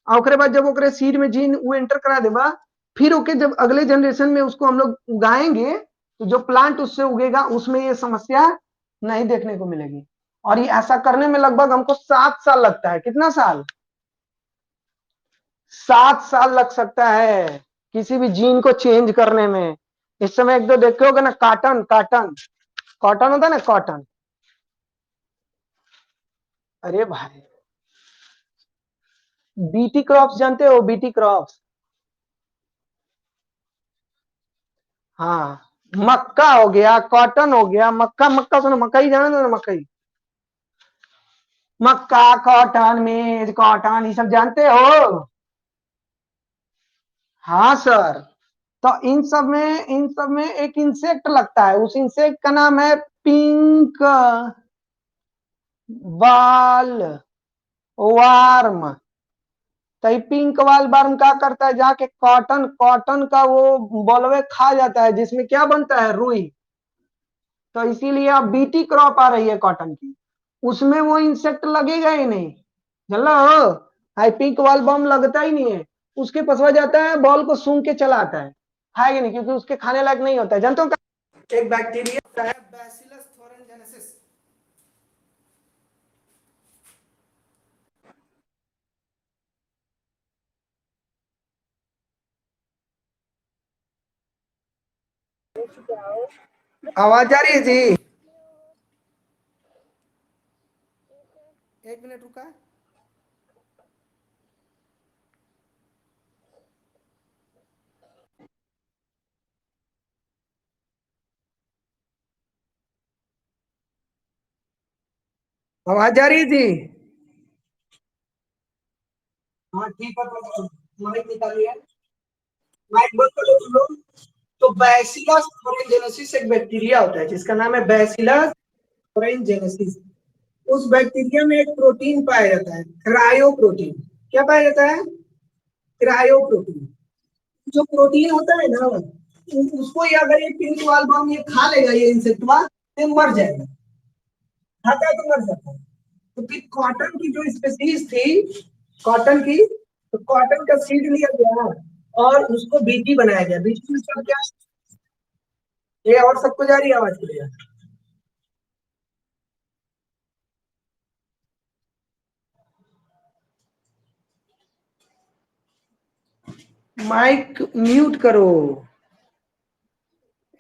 और ओकरे बाद जब ओकरे सीड में जीन वो एंटर करा देगा, फिर ओके जब अगले जनरेशन में उसको हम लोग उगाएंगे, तो जो प्लांट उससे उगेगा उसमें ये समस्या नहीं देखने को मिलेगी। और ये ऐसा करने में लगभग हमको 7 साल लगता है। कितना साल? 7 साल लग सकता है किसी भी जीन को चेंज करने में। इस समय एक दो देखे होगे ना, कॉटन कॉटन कॉटन होता है ना, कॉटन। अरे भाई, बीटी क्रॉप्स जानते हो? बीटी क्रॉप्स, हाँ। मक्का हो गया, कॉटन हो गया, मक्का, मक्का सुनो, मकई जाने दो ना, मकई। मक्का, कॉटन, मेज, कॉटन, ये सब जानते हो? हाँ सर। तो इन सब में एक इंसेक्ट लगता है, उस इंसेक्ट का नाम है पिंक वाल वार्म। तो ये पिंक वाल वार्म क्या करता है, जाके कॉटन कॉटन का वो बॉलवे खा जाता है, जिसमें क्या बनता है, रुई। तो इसीलिए अब बीटी क्रॉप आ रही है कॉटन की, उसमें वो इंसेक्ट लगेगा ही नहीं, चल हो। हाई पिंक वाल बम लगता ही नहीं है, उसके पसवा जाता है, बॉल को सूंघ के चला आता है, खाएगा नहीं, क्योंकि उसके खाने लायक नहीं होता है। जानते हो एक बैक्टीरिया होता है बैसिलस थोरेनजेनेसिस। आवाज आ रही है जी? 1 मिनट रुका। आवाज आ रही है जी? हाँ ठीक है, तो माइक निकालिए, माइक बंद कर लो तुम लोग। तो बैसिलस थोरेनजेनेसिस एक बैक्टीरिया होता है जिसका नाम है बैसिलस थोरेनजेनेसिस। उस बैक्टीरिया में एक प्रोटीन पाया जाता है, क्रायो प्रोटीन। क्या पाया जाता है? Cryo protein. जो प्रोटीन होता है ना, उसको ये अगर ये पिंक वाल बम ये खा लेगा, ये इंसेक्टवा, तो मर जाएगा। खाता है तो मर जाता है। तो फिर कॉटन की जो स्पीसीज थी, कॉटन की, तो कॉटन का सीड लिया गया और उसको बीटी बनाया गया। बीटी में सब क्या, ये और सबको जा रही है आवाज के लिए? माइक म्यूट करो।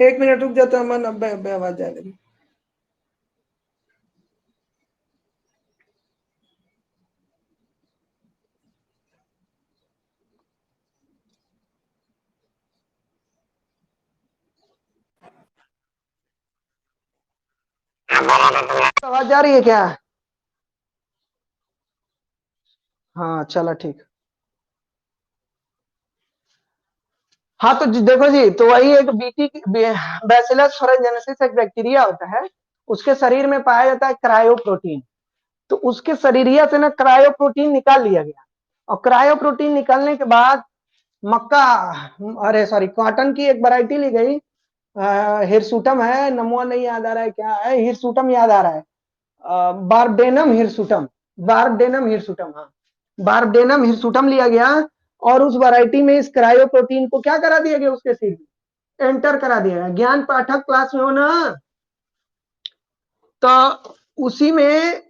1 मिनट रुक जाता है मन, अब आवाज जा रही। आवाज जा रही है क्या? हाँ चलो ठीक। हाँ तो देखो जी, तो वही एक बीटी बैसिलस थोरेनजेनेसिस एक बैक्टीरिया होता है, उसके शरीर में पाया जाता है क्रायो प्रोटीन। तो उसके शरीरिया से ना क्रायो प्रोटीन निकाल लिया गया, और क्रायो प्रोटीन निकालने के बाद मक्का, अरे सॉरी, कॉटन की एक वैरायटी ली गई, हिरसुटम है, नमवा नहीं याद आ रहा है क्या है, हिरसुटम याद आ रहा है, बारडेनम हिरसुटम, बारडेनम हिरसुटम, हाँ, बारडेनम हिरसुटम लिया गया। और उस वैरायटी में इस क्रायो प्रोटीन को क्या करा दिया गया, उसके सीड में एंटर करा दिया गया। ज्ञान पाठक क्लास में हो ना, तो उसी में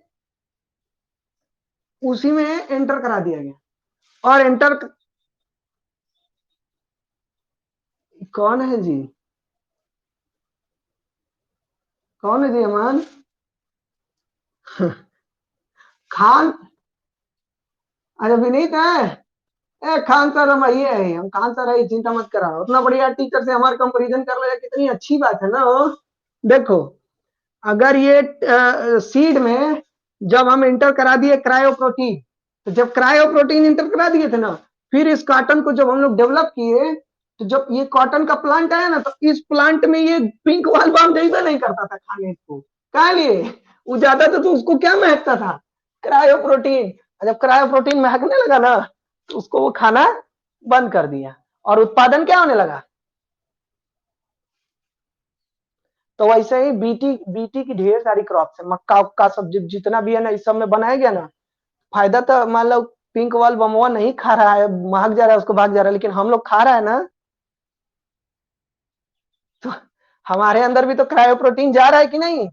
उसी में एंटर करा दिया गया। और एंटर, कौन है जी? कौन है जी अमान? खान? अरे विनीत है? खान सर हम ये है, हम खान सर है, चिंता मत करा, उतना बढ़िया टीचर से हमारे कंपैरिजन कर ले, कितनी अच्छी बात है ना वो। देखो, अगर ये सीड में जब हम इंटर करा दिए क्रायोप्रोटीन, तो जब क्रायोप्रोटीन इंटर करा दिए थे ना, फिर इस कॉटन को जब हम लोग डेवलप किए, तो जब ये कॉटन का प्लांट आया ना, तो इस प्लांट में ये पिंक वाल बाम जैसा नहीं करता था खाने को, कहा लिए वो ज्यादा तो उसको क्या महकता था, क्रायोप्रोटीन। जब क्रायोप्रोटीन महकने लगा ना, तो उसको वो खाना बंद कर दिया, और उत्पादन क्या होने लगा। तो वैसे ही बीटी बीटी की ढेर सारी क्रॉप्स है, मक्का उक्का सब जितना भी है ना, इस सब में बनाया गया ना, फायदा तो मान लो पिंक वाल बमवा नहीं खा रहा है, महक जा रहा है, उसको भाग जा रहा है, लेकिन हम लोग खा रहा है ना, तो हमारे अंदर भी तो क्रायोप्रोटीन जा रहा है कि नहीं।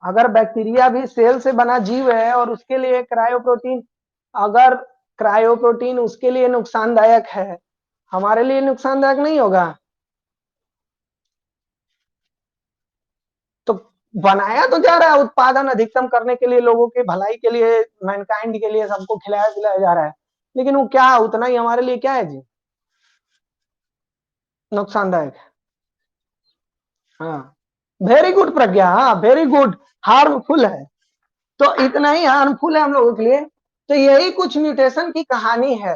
अगर बैक्टीरिया भी सेल से बना जीव है और उसके लिए क्रायोप्रोटीन, अगर क्रायोप्रोटीन उसके लिए नुकसानदायक है, हमारे लिए नुकसानदायक नहीं होगा। तो बनाया तो जा रहा है, उत्पादन अधिकतम करने के लिए, लोगों की भलाई के लिए, मैनकाइंड के लिए, सबको खिलाया पिलाया जा रहा है, लेकिन वो क्या उतना ही हमारे लिए क्या है जी, नुकसानदायक है। हाँ, वेरी गुड प्रज्ञा, हाँ वेरी गुड, हार्मफुल है, तो इतना ही हार्मफुल है हम लोगों के लिए। तो यही कुछ म्यूटेशन की कहानी है।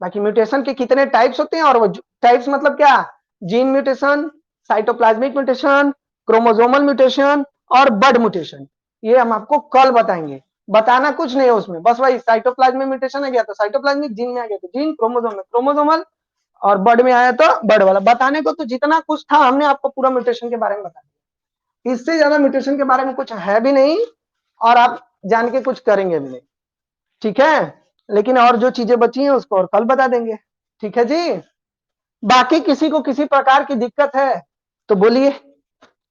बाकी म्यूटेशन के कितने टाइप्स होते हैं, और वो टाइप्स मतलब क्या, gene mutation, cytoplasmic mutation, chromosomal mutation और बर्ड म्यूटेशन, ये हम आपको कल बताएंगे। बताना कुछ नहीं है उसमें, बस वही साइटोप्लाज्मिक म्यूटेशन आ गया तो साइटोप्लाज्मिक, जीन में आ गया तो जीन, क्रोमोसोम में क्रोमोसोमल, और बर्ड में आया तो बर्ड वाला। बताने को तो जितना कुछ था हमने आपको पूरा म्यूटेशन के बारे में बता दिया, इससे ज्यादा म्यूटेशन के बारे में कुछ है भी नहीं, और आप जान के कुछ करेंगे भी नहीं, ठीक है। लेकिन और जो चीजें बची हैं उसको और कल बता देंगे, ठीक है जी। बाकी किसी को किसी प्रकार की दिक्कत है तो बोलिए,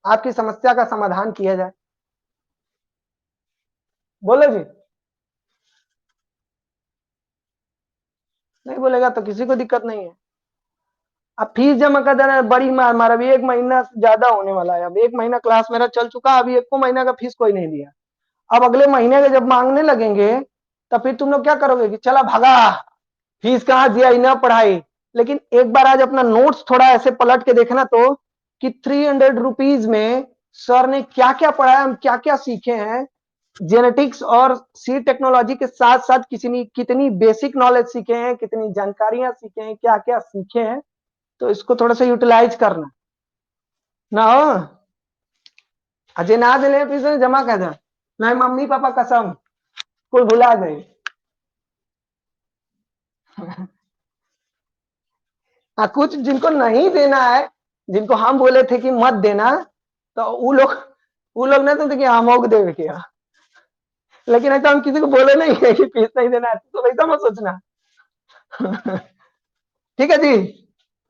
आपकी समस्या का समाधान किया जाए, बोलो जी। नहीं बोलेगा तो किसी को दिक्कत नहीं है। अब फीस जमा कर देना है, बड़ी मार मार, अभी 1 महीना ज्यादा होने वाला है, अब 1 महीना क्लास मेरा चल चुका, अभी 1 महीना का फीस कोई नहीं दिया। अब अगले महीने के जब मांगने लगेंगे, तो फिर तुम लोग क्या करोगे कि चला भगा, फीस कहाँ दिया, इना पढ़ाई। लेकिन एक बार आज अपना नोट्स थोड़ा ऐसे पलट के देखना तो, कि 300 रुपीज में सर ने क्या क्या पढ़ाया, हम क्या क्या सीखे हैं, जेनेटिक्स और सीड टेक्नोलॉजी के साथ साथ किसी ने कितनी बेसिक नॉलेज सीखे हैं, कितनी जानकारियां सीखे हैं, क्या क्या सीखे हैं। तो इसको थोड़ा सा यूटिलाइज करना ना हो। अजय ना दिले फीस जमा कर दे, नहीं मम्मी पापा कसम कोई भुला गए। हाँ, कुछ जिनको नहीं देना है, जिनको हम बोले थे कि मत देना, तो वो लोग ना तो देखिए हम दे के, लेकिन ऐसा हम किसी को बोले नहीं है कि फीस नहीं देना है, तो वैसा मत सोचना। ठीक है जी।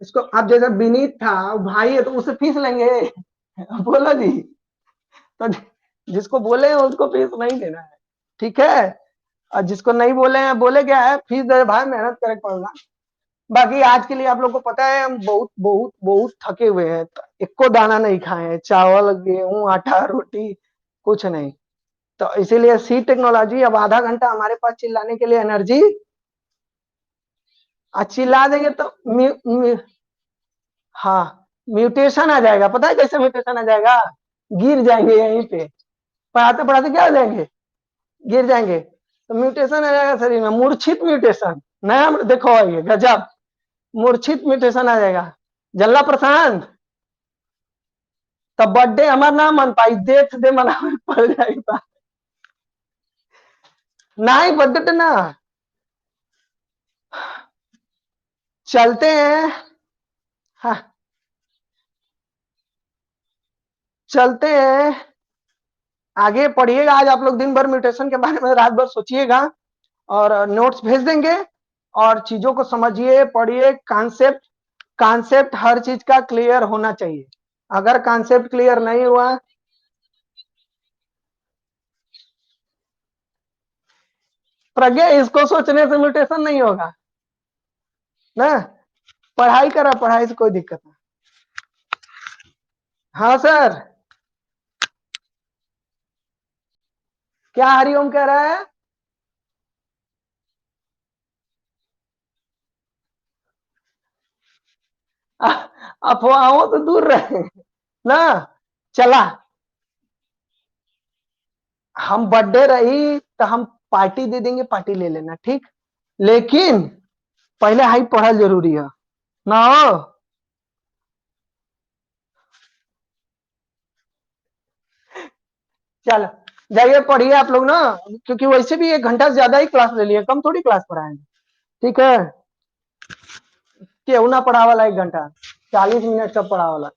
इसको आप जैसा विनीत था, भाई है तो उससे फीस लेंगे, बोलो जी। तो जिसको बोले हैं उसको फीस नहीं देना है, ठीक है। और जिसको नहीं बोले हैं, बोले क्या है, फीस दे भाई, मेहनत करे पड़ना। बाकी आज के लिए आप लोग को पता है, हम बहुत बहुत बहुत थके हुए हैं, तो एको दाना नहीं खाए हैं, चावल गेहूं आटा रोटी कुछ नहीं। तो इसीलिए सी टेक्नोलॉजी, अब आधा घंटा हमारे पास चिल्लाने के लिए एनर्जी, चिल्ला देंगे तो हाँ, म्यूटेशन आ जाएगा, पता है कैसे म्यूटेशन आ जाएगा, गिर जाएंगे यहीं पे, पढ़ाते पढ़ाते क्या हो जाएंगे, गिर जाएंगे, तो म्यूटेशन आ जाएगा शरीर में, मूर्छित म्यूटेशन, नया देखो ये गजब, मूर्छित म्यूटेशन आ जाएगा। जल्ला प्रशांत, तब बर्थडे हमारा ना मन पाई, देख दे मना पड़ जाएगा, ना ही बर्थडे ना, चलते हैं। हाँ, चलते हैं, आगे पढ़िएगा, आज आप लोग दिन भर म्यूटेशन के बारे में रात भर सोचिएगा, और नोट्स भेज देंगे, और चीजों को समझिए, पढ़िए, कॉन्सेप्ट कॉन्सेप्ट हर चीज का क्लियर होना चाहिए। अगर कॉन्सेप्ट क्लियर नहीं हुआ, प्रज्ञा इसको सोचने से म्यूटेशन नहीं होगा ना, पढ़ाई करा, पढ़ाई से कोई दिक्कत नहीं। हाँ सर, क्या हरिओम कह रहा है। अफवाहों से दूर रहे ना। चला, हम बर्थडे रही तो हम पार्टी दे देंगे, पार्टी ले लेना, ठीक। लेकिन पहले हाई पढ़ल जरूरी है ना हो। चल, जाइए पढ़िए आप लोग ना, क्योंकि वैसे भी 1 घंटा से ज्यादा ही क्लास ले लिए, कम थोड़ी क्लास पढ़ाएंगे। ठीक है, केहू ना पढ़ा वाला 1 घंटा, 40 मिनट का पढ़ा वाला।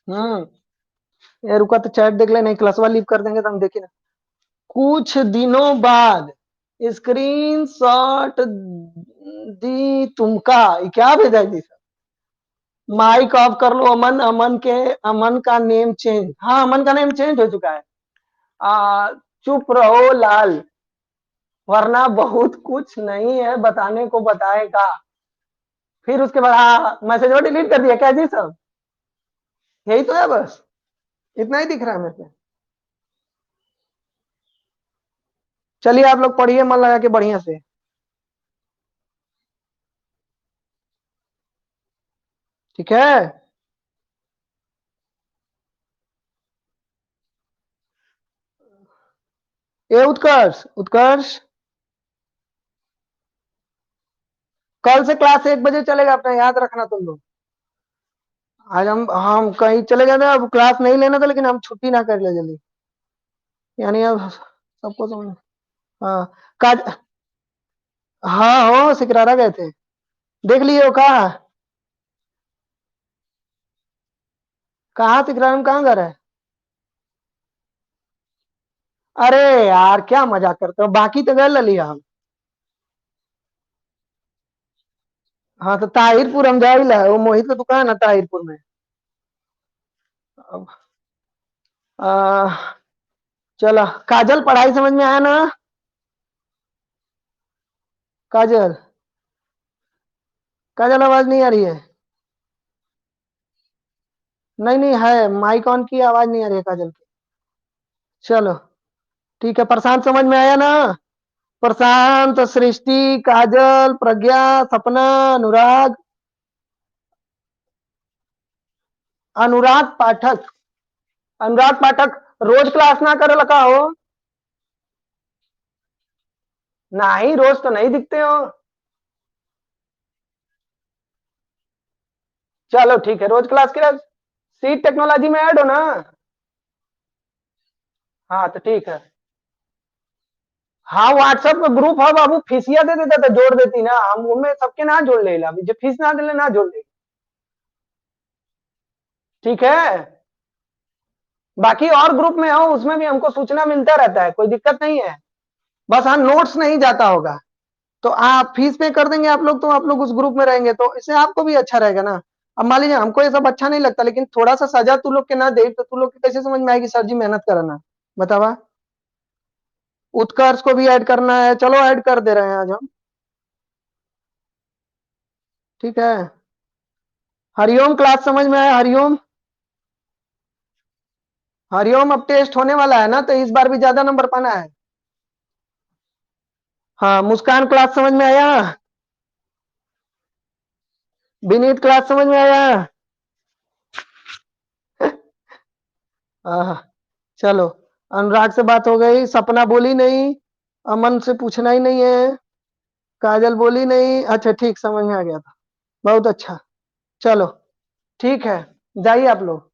हम्म। ये रुका तो चैट देख ले, नहीं क्लास वाला लीव कर देंगे तो हम देखे ना। कुछ दिनों बाद स्क्रीन शॉट दी तुमका, ये क्या भेजा जी। माइक ऑफ कर लो अमन, अमन का नेम चेंज, हाँ अमन का नेम चेंज हो चुका है। आ, चुप रहो लाल, वरना बहुत कुछ नहीं है बताने को बताएगा। फिर उसके बाद हाँ मैसेज और डिलीट कर दिया क्या जी सब, यही तो है बस, इतना ही दिख रहा है मेरे को। चलिए आप लोग पढ़िए मन लगा के बढ़िया से। ठीक है। ये उत्कर्ष, उत्कर्ष, कल से क्लास 1 बजे चलेगा, अपना याद रखना तुम लोग। आज हम कहीं चले गए थे, अब क्लास नहीं लेना था, लेकिन हम छुट्टी ना कर ले जल्दी, यानी अब सबको समझ। हाँ। काज, हाँ हो सिकरारा गए थे, देख लिए हो कहा। कहाँ सिकरारा में, कहाँ घर है। अरे यार क्या मजाक करते हो, बाकी तो गए ले लिया हम। हाँ तो ताहिरपुर हम जा ही ला, वो मोहित का दुकान है ताहिरपुर में। अब आ, चलो काजल, पढ़ाई समझ में आया ना। काजल, काजल आवाज नहीं आ रही है। नहीं नहीं है, माइक ऑन की आवाज नहीं आ रही है काजल की। चलो ठीक है, प्रशांत समझ में आया ना। प्रशांत, सृष्टि, काजल, प्रज्ञा, सपना, अनुराग, अनुराग पाठक, अनुराग पाठक रोज क्लास ना करे लगा हो। नहीं रोज तो नहीं दिखते हो। चलो ठीक है, रोज क्लास के लिए सीट टेक्नोलॉजी में ऐड हो ना। हाँ तो ठीक है। हाँ व्हाट्सएप पे ग्रुप है बाबू, फीसिया दे देता तो जोड़ देती ना, हम उनमें सबके ना जोड़ ले ला, जो फीस ना दे ना जोड़ ले। ठीक है। बाकी और ग्रुप में हो, उसमें भी हमको सूचना मिलता रहता है, कोई दिक्कत नहीं है। बस हाँ नोट्स नहीं जाता होगा, तो आप फीस पे कर देंगे आप लोग, तो आप लोग उस ग्रुप में रहेंगे, तो इससे आपको भी अच्छा रहेगा ना। अब मान लीजिए हमको ये सब अच्छा नहीं लगता, लेकिन थोड़ा सा सजा तू लोग के ना दे तो तू लोग के कैसे समझ में आएगी सर जी मेहनत करना, बतावा। उत्कर्ष को भी ऐड करना है, चलो ऐड कर दे रहे हैं आज हम। ठीक है। हरिओम क्लास समझ में आया, हरिओम। हरिओम अब टेस्ट होने वाला है ना, तो इस बार भी ज्यादा नंबर पाना है। हाँ मुस्कान क्लास समझ में आया। विनीत क्लास समझ में आया। हाँ चलो, अनुराग से बात हो गई, सपना बोली नहीं, अमन से पूछना ही नहीं है, काजल बोली नहीं, अच्छा ठीक समझ में आ गया था, बहुत अच्छा। चलो ठीक है, जाइए आप लोग।